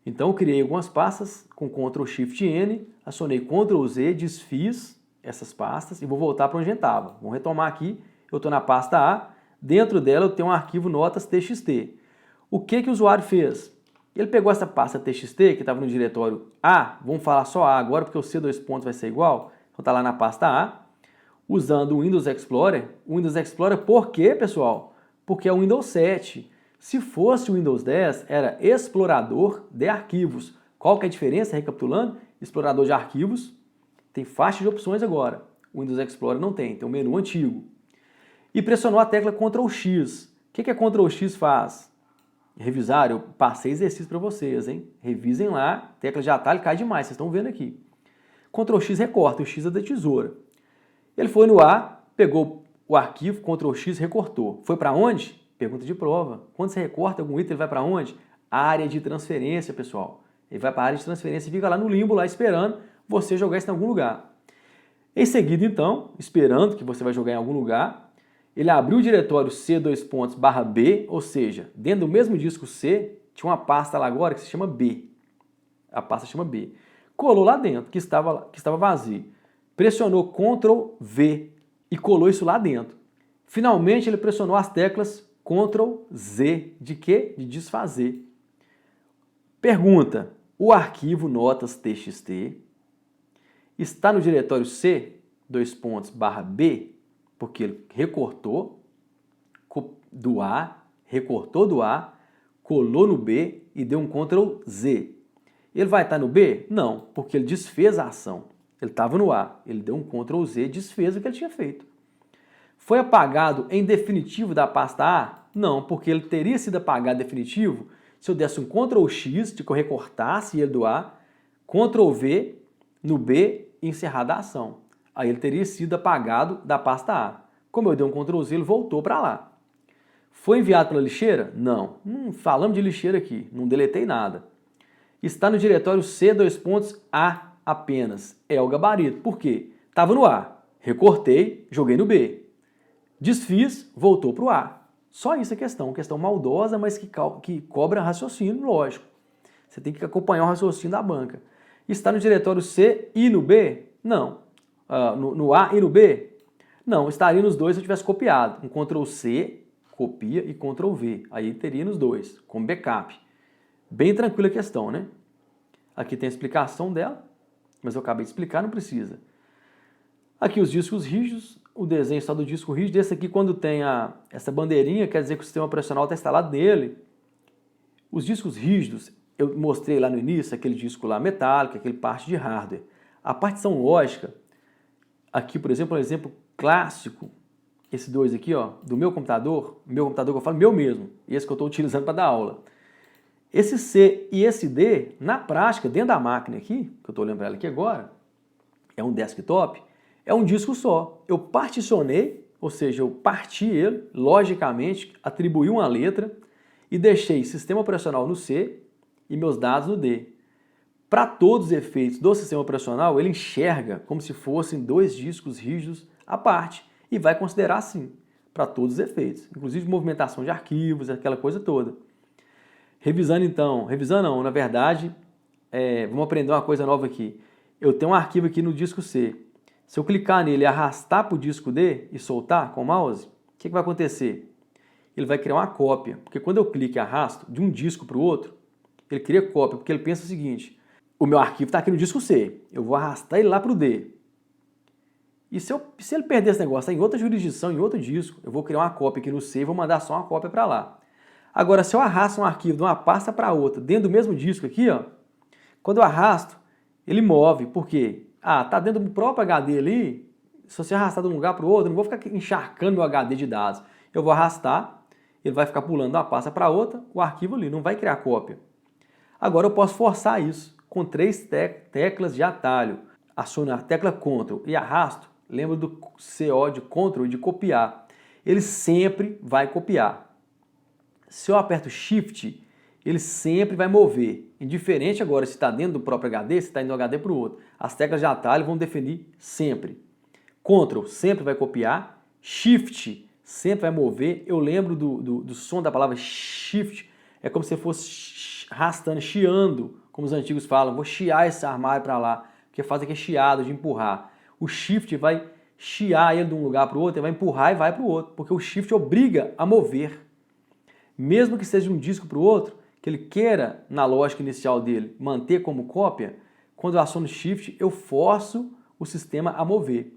Então eu criei algumas pastas com Ctrl Shift N, acionei Ctrl Z, desfiz essas pastas e vou voltar para onde a gente estava. Vamos retomar aqui, eu estou na pasta A, dentro dela eu tenho um arquivo notas.txt. O que o usuário fez? Ele pegou essa pasta TXT, que estava no diretório A, vamos falar só A agora, porque o C dois pontos vai ser igual, então está lá na pasta A, usando o Windows Explorer. O Windows Explorer por quê, pessoal? Porque é o Windows 7. Se fosse o Windows 10, era explorador de arquivos. Qual que é a diferença, recapitulando? Explorador de arquivos tem faixa de opções agora. O Windows Explorer não tem um menu antigo. E pressionou a tecla Ctrl X. O que a Ctrl X faz? Revisar, eu passei exercício para vocês, hein? Revisem lá, tecla de atalho cai demais, vocês estão vendo aqui. Ctrl X recorta, o X é da tesoura. Ele foi no A, pegou o arquivo, Ctrl X, recortou. Foi para onde? Pergunta de prova. Quando você recorta algum item, ele vai para onde? Área de transferência, pessoal. Ele vai para a área de transferência e fica lá no limbo, lá esperando você jogar isso em algum lugar. Em seguida, então, esperando que você vai jogar em algum lugar, ele abriu o diretório C:/B, ou seja, dentro do mesmo disco C, tinha uma pasta lá agora que se chama B. A pasta chama B. Colou lá dentro, que estava vazio. Pressionou Ctrl V e colou isso lá dentro. Finalmente, ele pressionou as teclas Ctrl Z. De quê? De desfazer. Pergunta: o arquivo notas.txt está no diretório C:/B, porque ele recortou do A, colou no B e deu um Ctrl Z. Ele vai estar no B? Não, porque ele desfez a ação. Ele estava no A, ele deu um Ctrl Z e desfez o que ele tinha feito. Foi apagado em definitivo da pasta A? Não, porque ele teria sido apagado definitivo se eu desse um Ctrl X, de que eu recortasse ele do A, Ctrl V no B e encerrado a ação. Aí ele teria sido apagado da pasta A. Como eu dei um Ctrl Z, ele voltou para lá. Foi enviado pela lixeira? Não. Não falamos de lixeira aqui, não deletei nada. Está no diretório C:/A apenas. É o gabarito. Por quê? Estava no A, recortei, joguei no B. Desfiz, voltou para o A. Só isso é questão maldosa, mas que cobra raciocínio, lógico. Você tem que acompanhar o raciocínio da banca. Está no diretório C e no B? Não. No A e no B? Não, estaria nos dois se eu tivesse copiado. Um Ctrl C, copia, e Ctrl V. Aí teria nos dois, como backup. Bem tranquila a questão, né? Aqui tem a explicação dela, mas eu acabei de explicar, não precisa. Aqui os discos rígidos, o desenho só do disco rígido. Esse aqui, quando tem essa bandeirinha, quer dizer que o sistema operacional está instalado nele. Os discos rígidos, eu mostrei lá no início, aquele disco lá metálico, aquele parte de hardware. A partição lógica, aqui, por exemplo, um exemplo clássico, esse dois aqui, ó, do meu computador que eu falo meu mesmo, esse que eu estou utilizando para dar aula. Esse C e esse D, na prática, dentro da máquina aqui, que eu estou lembrando aqui agora, é um desktop, é um disco só. Eu particionei, ou seja, eu parti ele, logicamente, atribuí uma letra e deixei sistema operacional no C e meus dados no D. Para todos os efeitos do sistema operacional, ele enxerga como se fossem dois discos rígidos à parte e vai considerar assim, para todos os efeitos, inclusive movimentação de arquivos, aquela coisa toda. Revisando então, na verdade, vamos aprender uma coisa nova aqui. Eu tenho um arquivo aqui no disco C. Se eu clicar nele e arrastar para o disco D e soltar com o mouse, o que vai acontecer? Ele vai criar uma cópia, porque quando eu clico e arrasto de um disco para o outro, ele cria cópia, porque ele pensa o seguinte: o meu arquivo está aqui no disco C, eu vou arrastar ele lá para o D. E se ele perder esse negócio, tá em outra jurisdição, em outro disco, eu vou criar uma cópia aqui no C e vou mandar só uma cópia para lá. Agora, se eu arrasto um arquivo de uma pasta para outra, dentro do mesmo disco aqui, ó, quando eu arrasto, ele move. Por quê? Ah, tá dentro do próprio HD ali. Se você arrastar de um lugar para o outro, eu não vou ficar encharcando meu HD de dados. Eu vou arrastar, ele vai ficar pulando de uma pasta para outra, o arquivo ali, não vai criar cópia. Agora eu posso forçar isso com 3 teclas de atalho. Aciono a tecla Ctrl e arrasto. Lembra do CO de Ctrl e de copiar. Ele sempre vai copiar. Se eu aperto Shift, ele sempre vai mover. Indiferente agora se está dentro do próprio HD, se está indo do HD para o outro. As teclas de atalho vão definir sempre. Ctrl sempre vai copiar. Shift sempre vai mover. Eu lembro do som da palavra Shift. É como se fosse arrastando, chiando, como os antigos falam. Vou chiar esse armário para lá. Porque faz aquele chiado de empurrar. O Shift vai chiar ele de um lugar para o outro, ele vai empurrar e vai para o outro. Porque o Shift obriga a mover. Mesmo que seja de um disco para o outro, que ele queira, na lógica inicial dele, manter como cópia, quando eu aciono Shift, eu forço o sistema a mover.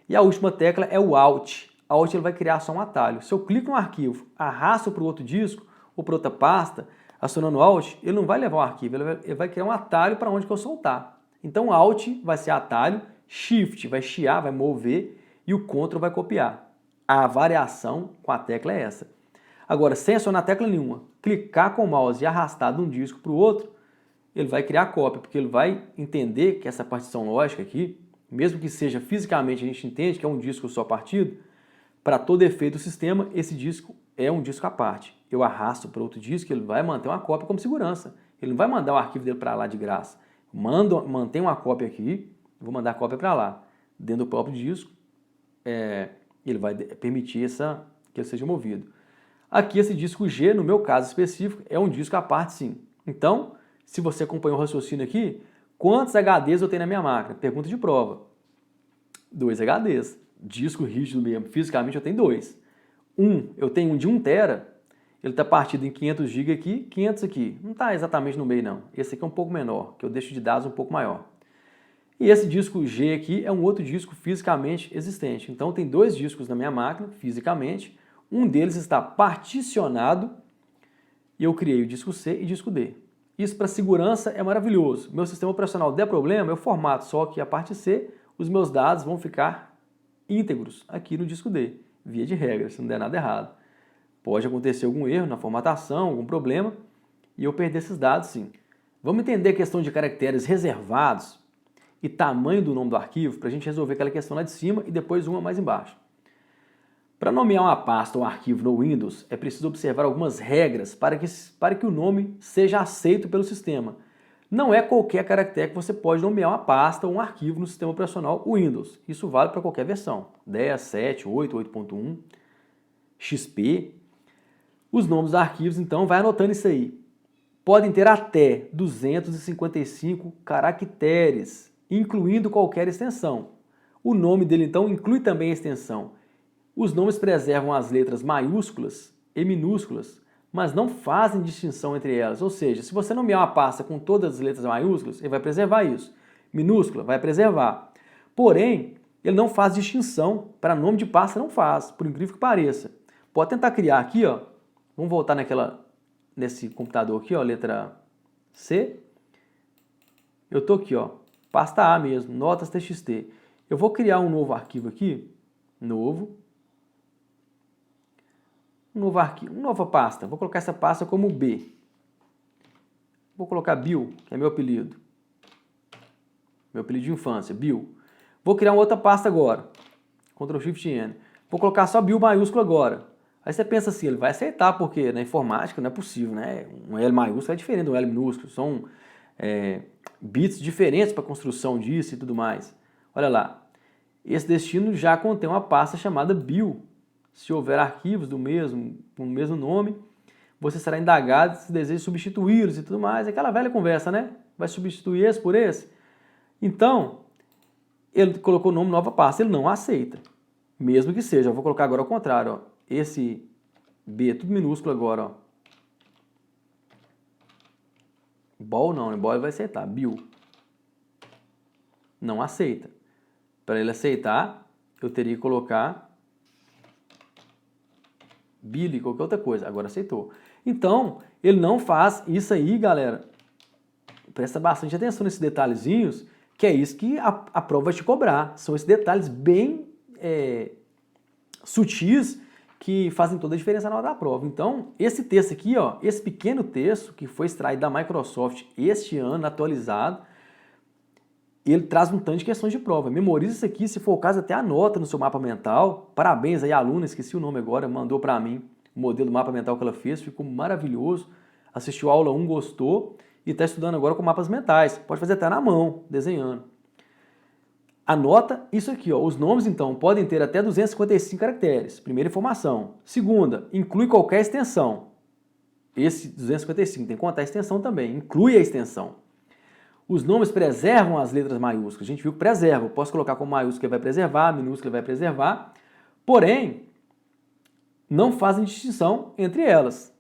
E a última tecla é o Alt. Alt ele vai criar só um atalho. Se eu clico no arquivo, arrasto para o outro disco ou para outra pasta, acionando Alt, ele não vai levar o arquivo, ele vai criar um atalho para onde que eu soltar. Então Alt vai ser atalho, Shift vai chiar, vai mover e o Ctrl vai copiar. A variação com a tecla é essa. Agora, sem acionar tecla nenhuma, clicar com o mouse e arrastar de um disco para o outro, ele vai criar cópia, porque ele vai entender que essa partição lógica aqui, mesmo que seja fisicamente, a gente entende que é um disco só partido, para todo efeito do sistema, esse disco é um disco à parte. Eu arrasto para outro disco, ele vai manter uma cópia como segurança. Ele não vai mandar o arquivo dele para lá de graça. Mantém uma cópia aqui, vou mandar a cópia para lá. Dentro do próprio disco, ele vai permitir que ele seja movido. Aqui esse disco G, no meu caso específico, é um disco à parte sim. Então, se você acompanhou o raciocínio aqui, quantos HDs eu tenho na minha máquina? Pergunta de prova. 2 HDs. Disco rígido mesmo. Fisicamente eu tenho 2. Eu tenho um de 1 tera, ele está partido em 500 GB aqui, 500 aqui. Não está exatamente no meio não. Esse aqui é um pouco menor, que eu deixo de dados um pouco maior. E esse disco G aqui é um outro disco fisicamente existente. Então tem 2 discos na minha máquina, fisicamente. Um deles está particionado e eu criei o disco C e disco D. Isso para segurança é maravilhoso. Meu sistema operacional der problema, eu formato só que a parte C, os meus dados vão ficar íntegros aqui no disco D, via de regra, se não der nada errado. Pode acontecer algum erro na formatação, algum problema, e eu perder esses dados sim. Vamos entender a questão de caracteres reservados e tamanho do nome do arquivo para a gente resolver aquela questão lá de cima e depois uma mais embaixo. Para nomear uma pasta ou um arquivo no Windows, é preciso observar algumas regras para que o nome seja aceito pelo sistema. Não é qualquer caractere que você pode nomear uma pasta ou um arquivo no sistema operacional Windows. Isso vale para qualquer versão, 10, 7, 8, 8.1, XP. Os nomes dos arquivos, então, vai anotando isso aí. Podem ter até 255 caracteres, incluindo qualquer extensão. O nome dele, então, inclui também a extensão. Os nomes preservam as letras maiúsculas e minúsculas, mas não fazem distinção entre elas. Ou seja, se você nomear uma pasta com todas as letras maiúsculas, ele vai preservar isso. Minúscula, vai preservar. Porém, ele não faz distinção. Para nome de pasta, não faz, por incrível que pareça. Pode tentar criar aqui, ó. Vamos voltar nesse computador aqui, ó, letra C. Eu estou aqui, ó, pasta A mesmo, notas.txt. Eu vou criar um novo arquivo aqui, um novo arquivo, uma nova pasta. Vou colocar essa pasta como B. Vou colocar Bill, que é meu apelido. Meu apelido de infância, Bill. Vou criar uma outra pasta agora. Ctrl Shift N. Vou colocar só Bill maiúsculo agora. Aí você pensa assim, ele vai aceitar, porque na informática não é possível, né? Um L maiúsculo é diferente do L minúsculo. São bits diferentes para a construção disso e tudo mais. Olha lá. Esse destino já contém uma pasta chamada Bill. Se houver arquivos com o mesmo nome, você será indagado se deseja substituí-los e tudo mais. Aquela velha conversa, né? Vai substituir esse por esse? Então, ele colocou o nome nova pasta, ele não aceita. Mesmo que seja, eu vou colocar agora ao contrário, ó. Esse B é tudo minúsculo agora, ó. Ball não, né? Ball ele vai aceitar. Bill. Não aceita. Para ele aceitar, eu teria que colocar Billy, qualquer outra coisa. Agora aceitou. Então, ele não faz isso aí, galera. Presta bastante atenção nesses detalhezinhos, que é isso que a prova vai te cobrar. São esses detalhes bem sutis que fazem toda a diferença na hora da prova. Então, esse texto aqui, ó, esse pequeno texto que foi extraído da Microsoft este ano, atualizado, ele traz um tanto de questões de prova. Memoriza isso aqui, se for o caso, até anota no seu mapa mental. Parabéns aí, aluna, esqueci o nome agora, mandou para mim o modelo do mapa mental que ela fez, ficou maravilhoso. Assistiu a aula 1, gostou e está estudando agora com mapas mentais. Pode fazer até na mão, desenhando. Anota isso aqui, ó. Os nomes, então, podem ter até 255 caracteres. Primeira informação. Segunda, inclui qualquer extensão. Esse 255 tem que contar a extensão também. Inclui a extensão. Os nomes preservam as letras maiúsculas. A gente viu que preserva. Eu posso colocar como maiúscula, ele vai preservar, minúscula, ele vai preservar. Porém, não fazem distinção entre elas.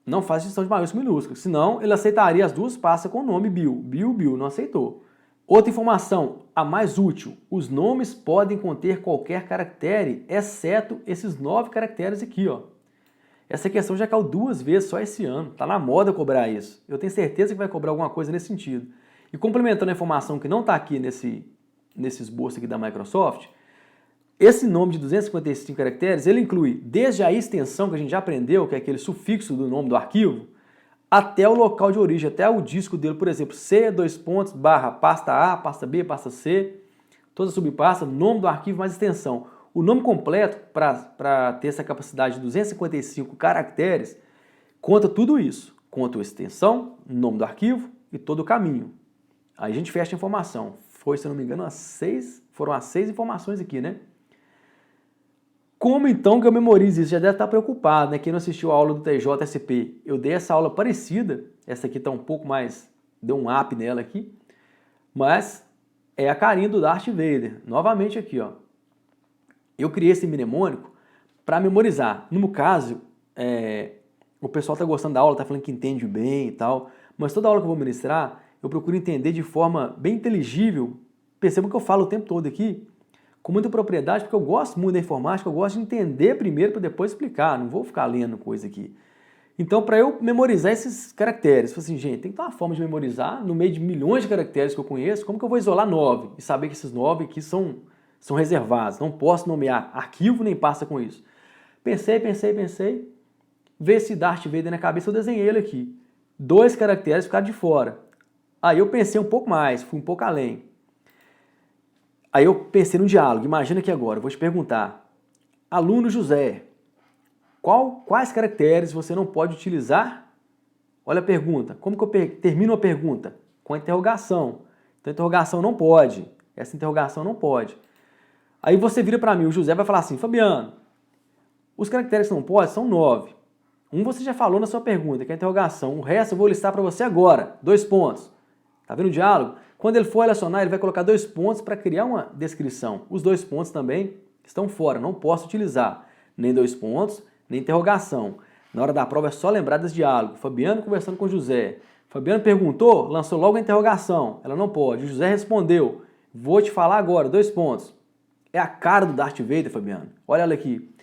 Não faz distinção de maiúscula e minúscula. Senão, ele aceitaria as duas, passa com o nome Bill. Bill, não aceitou. Outra informação, a mais útil. Os nomes podem conter qualquer caractere, exceto esses 9 caracteres aqui, ó. Essa questão já caiu 2 vezes só esse ano. Tá na moda cobrar isso. Eu tenho certeza que vai cobrar alguma coisa nesse sentido. E complementando a informação que não está aqui nesse esboço aqui da Microsoft, esse nome de 255 caracteres, ele inclui desde a extensão que a gente já aprendeu, que é aquele sufixo do nome do arquivo, até o local de origem, até o disco dele, por exemplo, C, pasta A, pasta B, pasta C, toda subpasta, nome do arquivo mais extensão. O nome completo, para ter essa capacidade de 255 caracteres, conta tudo isso. Conta a extensão, nome do arquivo e todo o caminho. Aí a gente fecha a informação. Foi, se eu não me engano, foram as 6 informações aqui, né? Como então que eu memorizo isso? Já deve estar preocupado, né? Quem não assistiu a aula do TJSP, eu dei essa aula parecida, essa aqui está um pouco mais, deu um up nela aqui, mas é a carinha do Darth Vader. Novamente aqui, ó. Eu criei esse mnemônico para memorizar. No meu caso, o pessoal está gostando da aula, está falando que entende bem e tal, mas toda aula que eu vou ministrar, eu procuro entender de forma bem inteligível. Perceba que eu falo o tempo todo aqui, com muita propriedade, porque eu gosto muito da informática, eu gosto de entender primeiro para depois explicar, não vou ficar lendo coisa aqui. Então, para eu memorizar esses caracteres, assim, gente, tem que ter uma forma de memorizar no meio de milhões de caracteres que eu conheço, como que eu vou isolar 9 e saber que esses 9 aqui são reservados, não posso nomear arquivo nem pasta com isso. Pensei, veio esse Darth Vader na cabeça, eu desenhei ele aqui. 2 caracteres ficaram de fora. Aí eu pensei um pouco mais, fui um pouco além. Aí eu pensei no diálogo, imagina aqui agora, eu vou te perguntar, aluno José, quais caracteres você não pode utilizar? Olha a pergunta, como que eu termino a pergunta? Com a interrogação. Então a interrogação não pode, essa interrogação não pode. Aí você vira para mim, o José vai falar assim, Fabiano, os caracteres que não pode são 9. Um você já falou na sua pergunta, que é a interrogação, o resto eu vou listar para você agora, 2 pontos. Tá vendo o diálogo? Quando ele for relacionar, ele vai colocar 2 pontos para criar uma descrição. Os 2 pontos também estão fora, não posso utilizar nem 2 pontos, nem interrogação. Na hora da prova é só lembrar desse diálogo. Fabiano conversando com José. Fabiano perguntou, lançou logo a interrogação. Ela não pode. O José respondeu, vou te falar agora, 2 pontos. É a cara do Darth Vader, Fabiano. Olha ela aqui.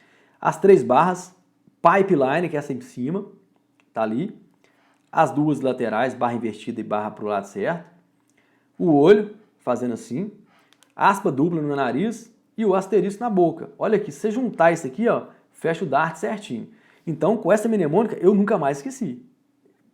As 3 barras, pipeline, que é essa em cima, tá ali. As 2 laterais, barra invertida e barra para o lado certo. O olho, fazendo assim, aspa dupla no nariz e o asterisco na boca. Olha aqui, se você juntar isso aqui, ó, fecha o Dart certinho. Então, com essa mnemônica, eu nunca mais esqueci.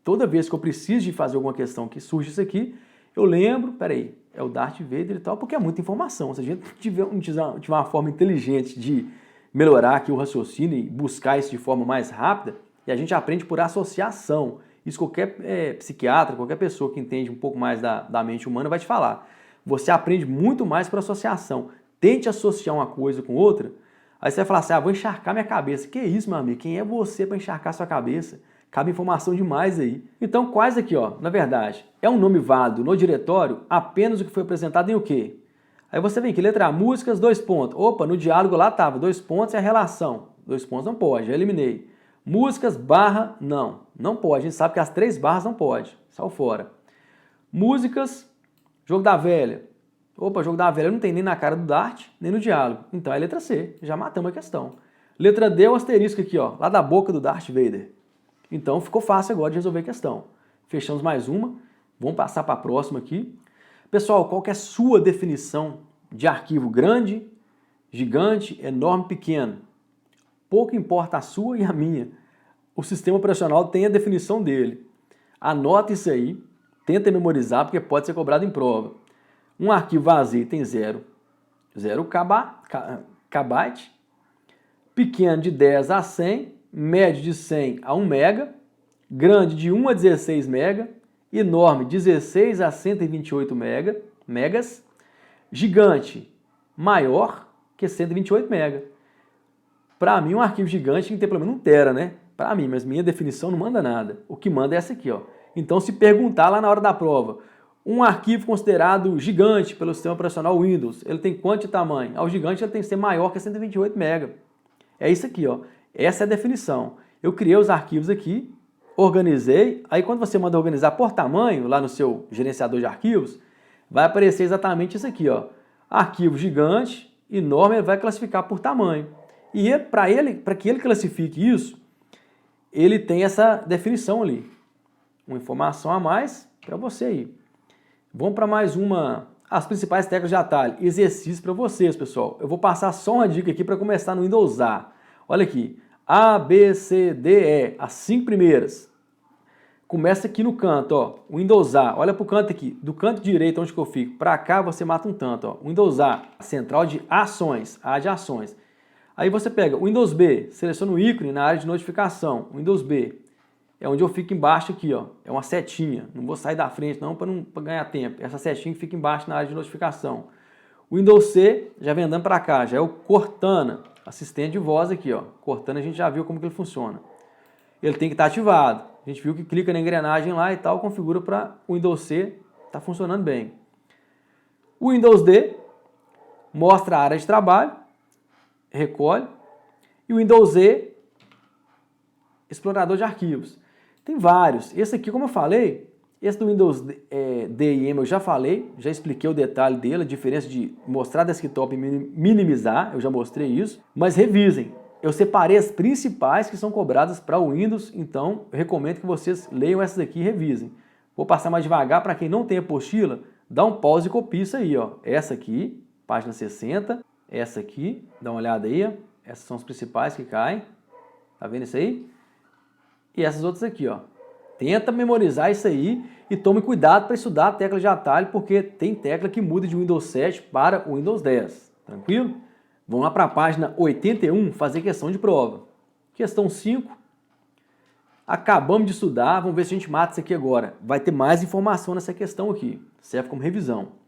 Toda vez que eu preciso de fazer alguma questão que surge isso aqui, eu lembro, peraí, é o Darth Vader e tal, porque é muita informação. Se a gente tiver uma forma inteligente de melhorar aqui o raciocínio e buscar isso de forma mais rápida, e a gente aprende por associação. Isso qualquer psiquiatra, qualquer pessoa que entende um pouco mais da mente humana vai te falar. Você aprende muito mais por associação. Tente associar uma coisa com outra, aí você vai falar assim, vou encharcar minha cabeça. Que isso, meu amigo? Quem é você para encharcar sua cabeça? Cabe informação demais aí. Então, quais aqui, ó, na verdade, é um nome válido no diretório apenas o que foi apresentado em o quê? Aí você vem aqui, letra A, músicas, 2 pontos. Opa, no diálogo lá estava, 2 pontos é a relação. 2 pontos não pode, já eliminei. Músicas, barra, não pode. A gente sabe que as 3 barras não pode, saiu fora. Músicas, jogo da velha. Opa, jogo da velha não tem nem na cara do Dart, nem no diálogo. Então é a letra C, já matamos a questão. Letra D é o asterisco aqui, ó, lá da boca do Darth Vader. Então ficou fácil agora de resolver a questão. Fechamos mais uma, vamos passar para a próxima aqui. Pessoal, qual que é a sua definição de arquivo grande, gigante, enorme, pequeno? Pouco importa a sua e a minha. O sistema operacional tem a definição dele. Anota isso aí, tenta memorizar, porque pode ser cobrado em prova. Um arquivo vazio tem 0 KB, pequeno de 10 a 100, médio de 100 a 1 mega, grande de 1 a 16 mega, enorme 16 a 128 megas, gigante maior que 128 mega. Para mim, um arquivo gigante tem que ter pelo menos 1 tera, né? Para mim, mas minha definição não manda nada. O que manda é essa aqui, ó. Então, se perguntar lá na hora da prova, um arquivo considerado gigante pelo sistema operacional Windows, ele tem quanto de tamanho? O gigante ele tem que ser maior que 128 mega. É isso aqui, ó. Essa é a definição. Eu criei os arquivos aqui, organizei, aí quando você manda organizar por tamanho, lá no seu gerenciador de arquivos, vai aparecer exatamente isso aqui, ó. Arquivo gigante, enorme, ele vai classificar por tamanho. E para que ele classifique isso, ele tem essa definição ali. Uma informação a mais para você aí. Vamos para mais uma. As principais teclas de atalho. Exercício para vocês, pessoal. Eu vou passar só uma dica aqui para começar no Windows A. Olha aqui. A, B, C, D, E. As 5 primeiras. Começa aqui no canto, ó. Windows A. Olha para o canto aqui. Do canto direito, onde que eu fico. Para cá, você mata um tanto, ó. Windows A. Central de ações. A de ações. Aí você pega o Windows B, seleciona o ícone na área de notificação, Windows B, é onde eu fico embaixo aqui, ó, é uma setinha, não vou sair da frente não para ganhar tempo, essa setinha que fica embaixo na área de notificação. O Windows C já vem andando para cá, já é o Cortana, assistente de voz aqui, ó, Cortana a gente já viu como que ele funciona. Ele tem que estar ativado, a gente viu que clica na engrenagem lá e tal, configura para o Windows C, está funcionando bem. O Windows D mostra a área de trabalho, recolhe, e o Windows Z, explorador de arquivos. Tem vários. Esse aqui, como eu falei, esse do Windows D e M eu já falei, já expliquei o detalhe dele, a diferença de mostrar desktop e minimizar, eu já mostrei isso, mas revisem. Eu separei as principais que são cobradas para o Windows, então eu recomendo que vocês leiam essas aqui e revisem. Vou passar mais devagar para quem não tem apostila, dá um pause e copia isso aí, ó. Essa aqui, página 60. Essa aqui, dá uma olhada aí, ó. Essas são as principais que caem. Tá vendo isso aí? E essas outras aqui, ó. Tenta memorizar isso aí e tome cuidado para estudar a tecla de atalho, porque tem tecla que muda de Windows 7 para o Windows 10. Tranquilo? Vamos lá para a página 81, fazer questão de prova. Questão 5. Acabamos de estudar, vamos ver se a gente mata isso aqui agora. Vai ter mais informação nessa questão aqui. Serve como revisão.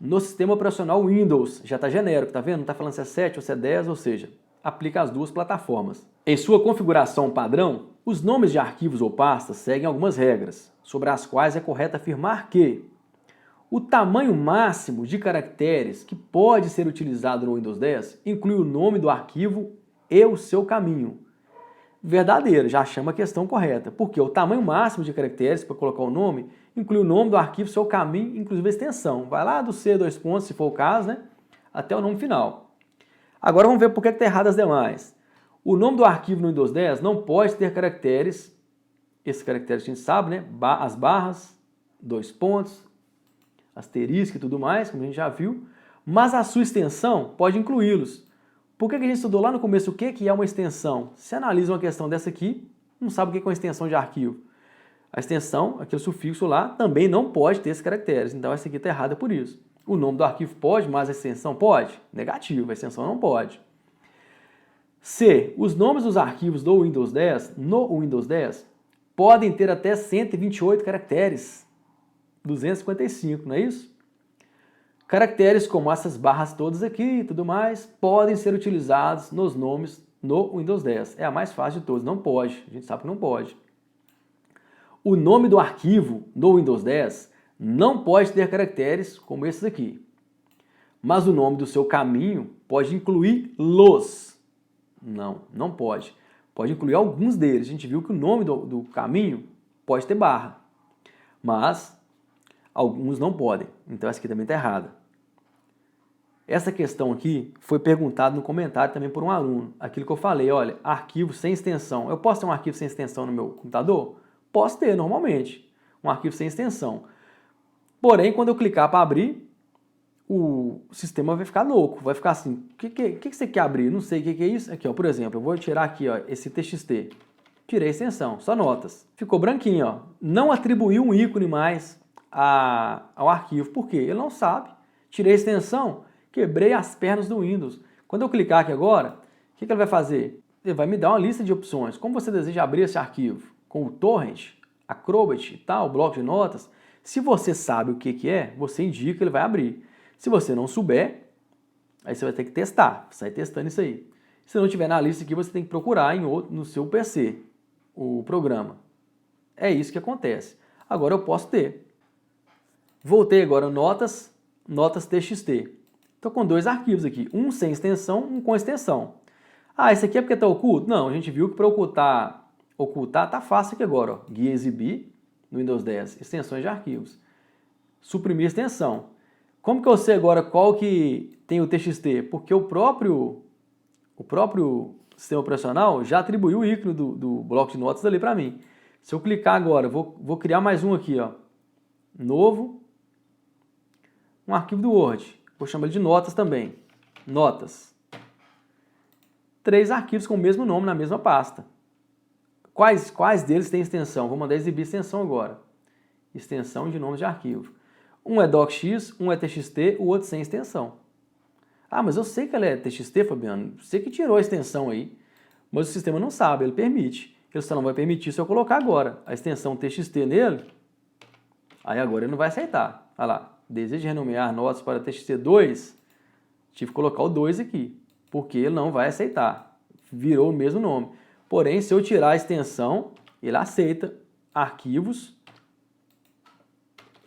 No sistema operacional Windows, já está genérico, tá vendo? Não está falando se é 7 ou se é 10, ou seja, aplica as duas plataformas. Em sua configuração padrão, os nomes de arquivos ou pastas seguem algumas regras, sobre as quais é correto afirmar que o tamanho máximo de caracteres que pode ser utilizado no Windows 10 inclui o nome do arquivo e o seu caminho. Verdadeiro, já chama a questão correta, porque o tamanho máximo de caracteres para colocar o nome inclui o nome do arquivo, seu caminho, inclusive a extensão. Vai lá do C, dois pontos, se for o caso, né, até o nome final. Agora vamos ver por que está errado as demais. O nome do arquivo no Windows 10 não pode ter caracteres, esses caracteres a gente sabe, né, as barras, dois pontos, asterisco e tudo mais, como a gente já viu, mas a sua extensão pode incluí-los. Por que a gente estudou lá no começo o que é uma extensão? Se analisa uma questão dessa aqui, não sabe o que é uma extensão de arquivo. A extensão, aquele sufixo lá, também não pode ter esses caracteres. Então essa aqui está errada por isso. O nome do arquivo pode, mas a extensão pode? Negativo, a extensão não pode. C. Os nomes dos arquivos do Windows 10, no Windows 10, podem ter até 128 caracteres. 255, não é isso? Caracteres como essas barras todas aqui e tudo mais podem ser utilizados nos nomes no Windows 10. É a mais fácil de todos, não pode. A gente sabe que não pode. O nome do arquivo do Windows 10 não pode ter caracteres como esses aqui. Mas o nome do seu caminho pode incluir los. Não pode. Pode incluir alguns deles. A gente viu que o nome do caminho pode ter barra. Mas alguns não podem. Então essa aqui também está errada. Essa questão aqui foi perguntada no comentário também por um aluno. Aquilo que eu falei, olha, arquivo sem extensão. Eu posso ter um arquivo sem extensão no meu computador? Posso ter, normalmente, um arquivo sem extensão. Porém, quando eu clicar para abrir, o sistema vai ficar louco, vai ficar assim, o que você quer abrir? Não sei o que é isso. Aqui, ó, por exemplo, eu vou tirar aqui, ó, esse TXT. Tirei a extensão, só notas. Ficou branquinho, ó. Não atribuiu um ícone mais ao arquivo. Por quê? Ele não sabe. Tirei a extensão, quebrei as pernas do Windows. Quando eu clicar aqui agora, o que ele vai fazer? Ele vai me dar uma lista de opções. Como você deseja abrir esse arquivo? Com o torrent, Acrobat e tal, bloco de notas. Se você sabe o que é, você indica, ele vai abrir. Se você não souber, aí você vai ter que testar, sair testando isso aí. Se não tiver na lista aqui, você tem que procurar no seu PC o programa. É isso que acontece. Agora eu posso ter. Voltei agora notas TXT. Estou com dois arquivos aqui, um sem extensão, um com extensão. Ah, esse aqui é porque está oculto? Não, a gente viu que para ocultar tá fácil aqui agora. Ó. Guia exibir no Windows 10, extensões de arquivos. Suprimir extensão. Como que eu sei agora qual que tem o TXT? Porque o próprio sistema operacional já atribuiu o ícone do bloco de notas ali para mim. Se eu clicar agora, vou criar mais um aqui, ó, novo, um arquivo do Word. Vou chamar ele de notas também. Notas. 3 arquivos com o mesmo nome na mesma pasta. Quais deles têm extensão? Vou mandar exibir extensão agora. Extensão de nomes de arquivo. Um é docx, um é txt, o outro sem extensão. Ah, mas eu sei que ela é TXT, Fabiano. Você que tirou a extensão aí. Mas o sistema não sabe, ele permite. Ele só não vai permitir se eu colocar agora a extensão TXT nele. Aí agora ele não vai aceitar. Olha lá. Deseja renomear notas para TXT2. Tive que colocar o 2 aqui. Porque ele não vai aceitar. Virou o mesmo nome. Porém, se eu tirar a extensão, ele aceita arquivos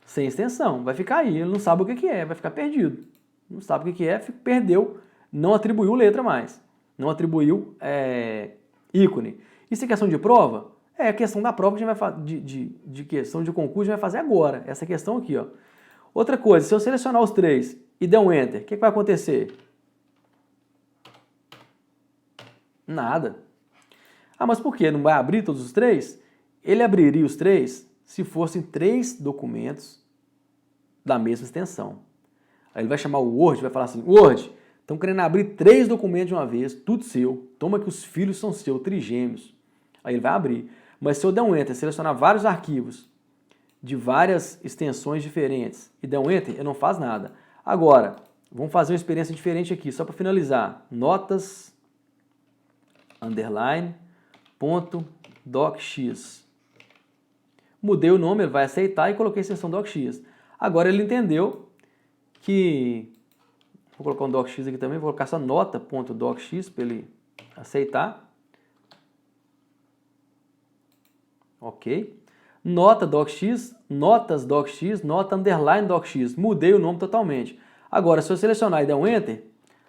sem extensão. Vai ficar aí. Ele não sabe o que é. Vai ficar perdido. Não sabe o que é, perdeu, não atribuiu letra mais, não atribuiu ícone. Isso é questão de prova? É a questão da prova que a gente vai fazer, de questão de concurso, a gente vai fazer agora, essa questão aqui. Ó. Outra coisa, se eu selecionar os 3 e der um Enter, o que vai acontecer? Nada. Ah, mas por quê? Não vai abrir todos os 3? Ele abriria os 3 se fossem 3 documentos da mesma extensão. Aí ele vai chamar o Word, vai falar assim, Word, estão querendo abrir 3 documentos de uma vez, tudo seu, toma que os filhos são seus, trigêmeos. Aí ele vai abrir. Mas se eu der um Enter, selecionar vários arquivos de várias extensões diferentes e der um Enter, ele não faz nada. Agora, vamos fazer uma experiência diferente aqui, só para finalizar. Notas, underline, ponto, docx. Mudei o nome, ele vai aceitar e coloquei a extensão docx. Agora ele entendeu que, vou colocar um docx aqui também, vou colocar só nota.docx para ele aceitar. Ok. Nota docx, notas docx, nota underline docx. Mudei o nome totalmente. Agora, se eu selecionar e der um Enter,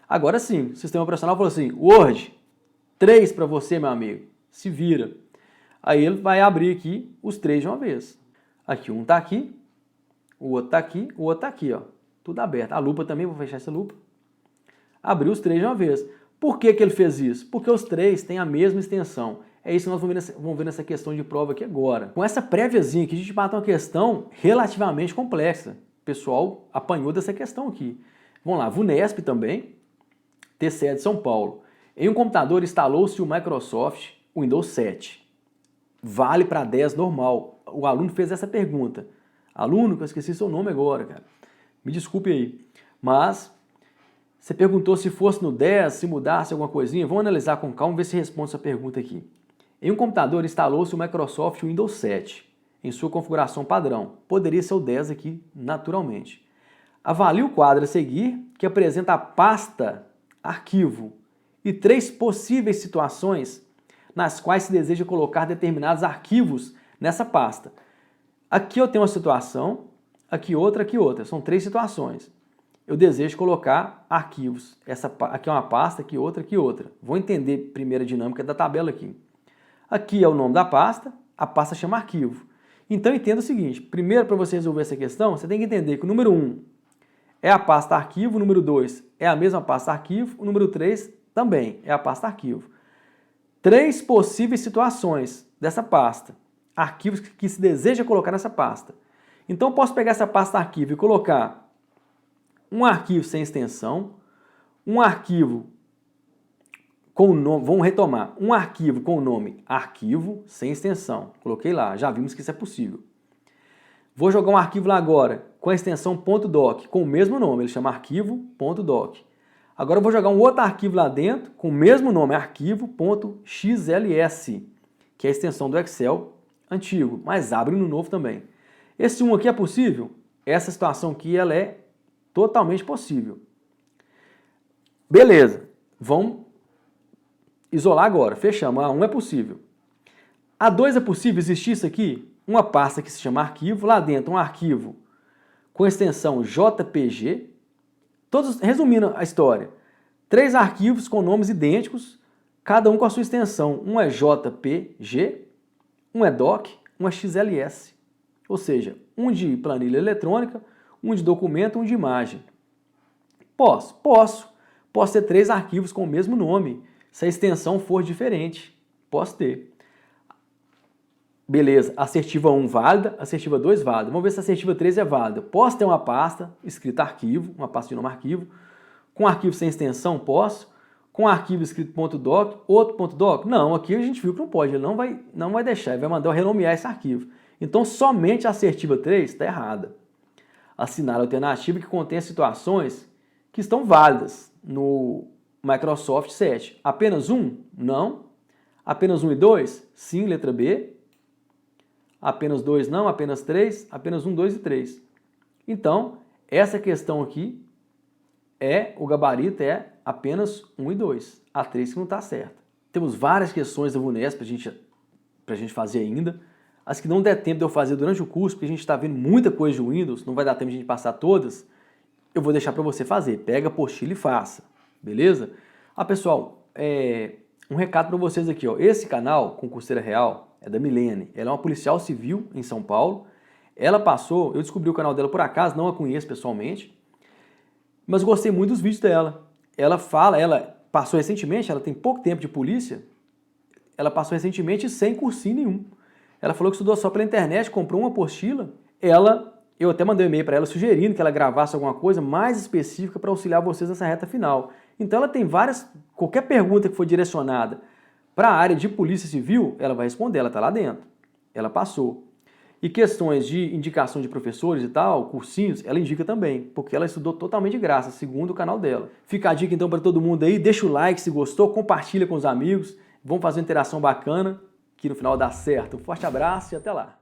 agora sim, o sistema operacional falou assim, Word, 3 para você, meu amigo. Se vira. Aí ele vai abrir aqui os 3 de uma vez. Aqui, um está aqui, o outro está aqui, o outro está aqui, ó. Tudo aberto. A lupa também, vou fechar essa lupa. Abriu os 3 de uma vez. Por que ele fez isso? Porque os 3 têm a mesma extensão. É isso que nós vamos ver nessa questão de prova aqui agora. Com essa préviazinha aqui, a gente mata uma questão relativamente complexa. O pessoal apanhou dessa questão aqui. Vamos lá, VUNESP também, TCE de São Paulo. Em um computador instalou-se o Microsoft Windows 7. Vale para 10 normal. O aluno fez essa pergunta. Aluno, que eu esqueci seu nome agora, cara. Me desculpe aí, mas você perguntou se fosse no 10, se mudasse alguma coisinha. Vamos analisar com calma, ver se responde essa pergunta aqui. Em um computador instalou-se o Microsoft Windows 7 em sua configuração padrão. Poderia ser o 10 aqui, naturalmente. Avalie o quadro a seguir, que apresenta a pasta arquivo e 3 possíveis situações nas quais se deseja colocar determinados arquivos nessa pasta. Aqui eu tenho uma situação, aqui outra, aqui outra. São 3 situações. Eu desejo colocar arquivos. Aqui é uma pasta, aqui outra, aqui outra. Vou entender primeiro a dinâmica da tabela aqui. Aqui é o nome da pasta, a pasta chama arquivo. Então entenda o seguinte, primeiro para você resolver essa questão, você tem que entender que o número 1 é a pasta arquivo, o número 2 é a mesma pasta arquivo, o número 3 também é a pasta arquivo. 3 possíveis situações dessa pasta, arquivos que se deseja colocar nessa pasta. Então, eu posso pegar essa pasta arquivo e colocar um arquivo sem extensão, um arquivo com o nome, vamos retomar, um arquivo com o nome arquivo sem extensão. Coloquei lá, já vimos que isso é possível. Vou jogar um arquivo lá agora com a extensão .doc, com o mesmo nome, ele chama arquivo.doc. Agora eu vou jogar um outro arquivo lá dentro com o mesmo nome, arquivo.xls, que é a extensão do Excel antigo, mas abre no novo também. Esse um aqui é possível? Essa situação aqui ela é totalmente possível. Beleza, vamos isolar agora, fechamos. A1 é possível. A2 é possível existir isso aqui? Uma pasta que se chama arquivo, lá dentro um arquivo com extensão JPG. Todos, resumindo a história, 3 arquivos com nomes idênticos, cada um com a sua extensão. Um é JPG, um é DOC, um é XLS. Ou seja, um de planilha eletrônica, um de documento, um de imagem. Posso ter 3 arquivos com o mesmo nome, se a extensão for diferente. Posso ter. Beleza, assertiva 1 válida, assertiva 2 válida. Vamos ver se a assertiva 3 é válida. Posso ter uma pasta escrita arquivo, uma pasta de nome arquivo, com arquivo sem extensão? Posso. Com arquivo escrito .doc, outro .doc? Não, aqui a gente viu que não pode, ele não vai deixar, ele vai mandar eu renomear esse arquivo. Então, somente a assertiva 3 está errada. Assinar a alternativa que contém as situações que estão válidas no Microsoft 7. Apenas 1? Não. Apenas 1 e 2? Sim, letra B. Apenas 2 não, apenas 3, apenas 1, 2 e 3. Então, essa questão aqui, o gabarito é apenas 1 e 2. A 3 que não está certa. Temos várias questões da VUNESP para a gente fazer ainda. As que não der tempo de eu fazer durante o curso, porque a gente está vendo muita coisa de Windows, não vai dar tempo de a gente passar todas, eu vou deixar para você fazer. Pega a apostila e faça, beleza? Pessoal, um recado para vocês aqui, ó. Esse canal, Concurseira Real, é da Milene. Ela é uma policial civil em São Paulo. Ela passou, eu descobri o canal dela por acaso, não a conheço pessoalmente, mas gostei muito dos vídeos dela. Ela passou recentemente, ela tem pouco tempo de polícia, ela passou recentemente sem cursinho nenhum. Ela falou que estudou só pela internet, comprou uma apostila. Eu até mandei um e-mail para ela sugerindo que ela gravasse alguma coisa mais específica para auxiliar vocês nessa reta final. Então ela tem qualquer pergunta que for direcionada para a área de polícia civil, ela vai responder, ela está lá dentro. Ela passou. E questões de indicação de professores e tal, cursinhos, ela indica também, porque ela estudou totalmente de graça, segundo o canal dela. Fica a dica então para todo mundo aí, deixa o like se gostou, compartilha com os amigos, vamos fazer uma interação bacana, que no final dá certo. Um forte abraço e até lá!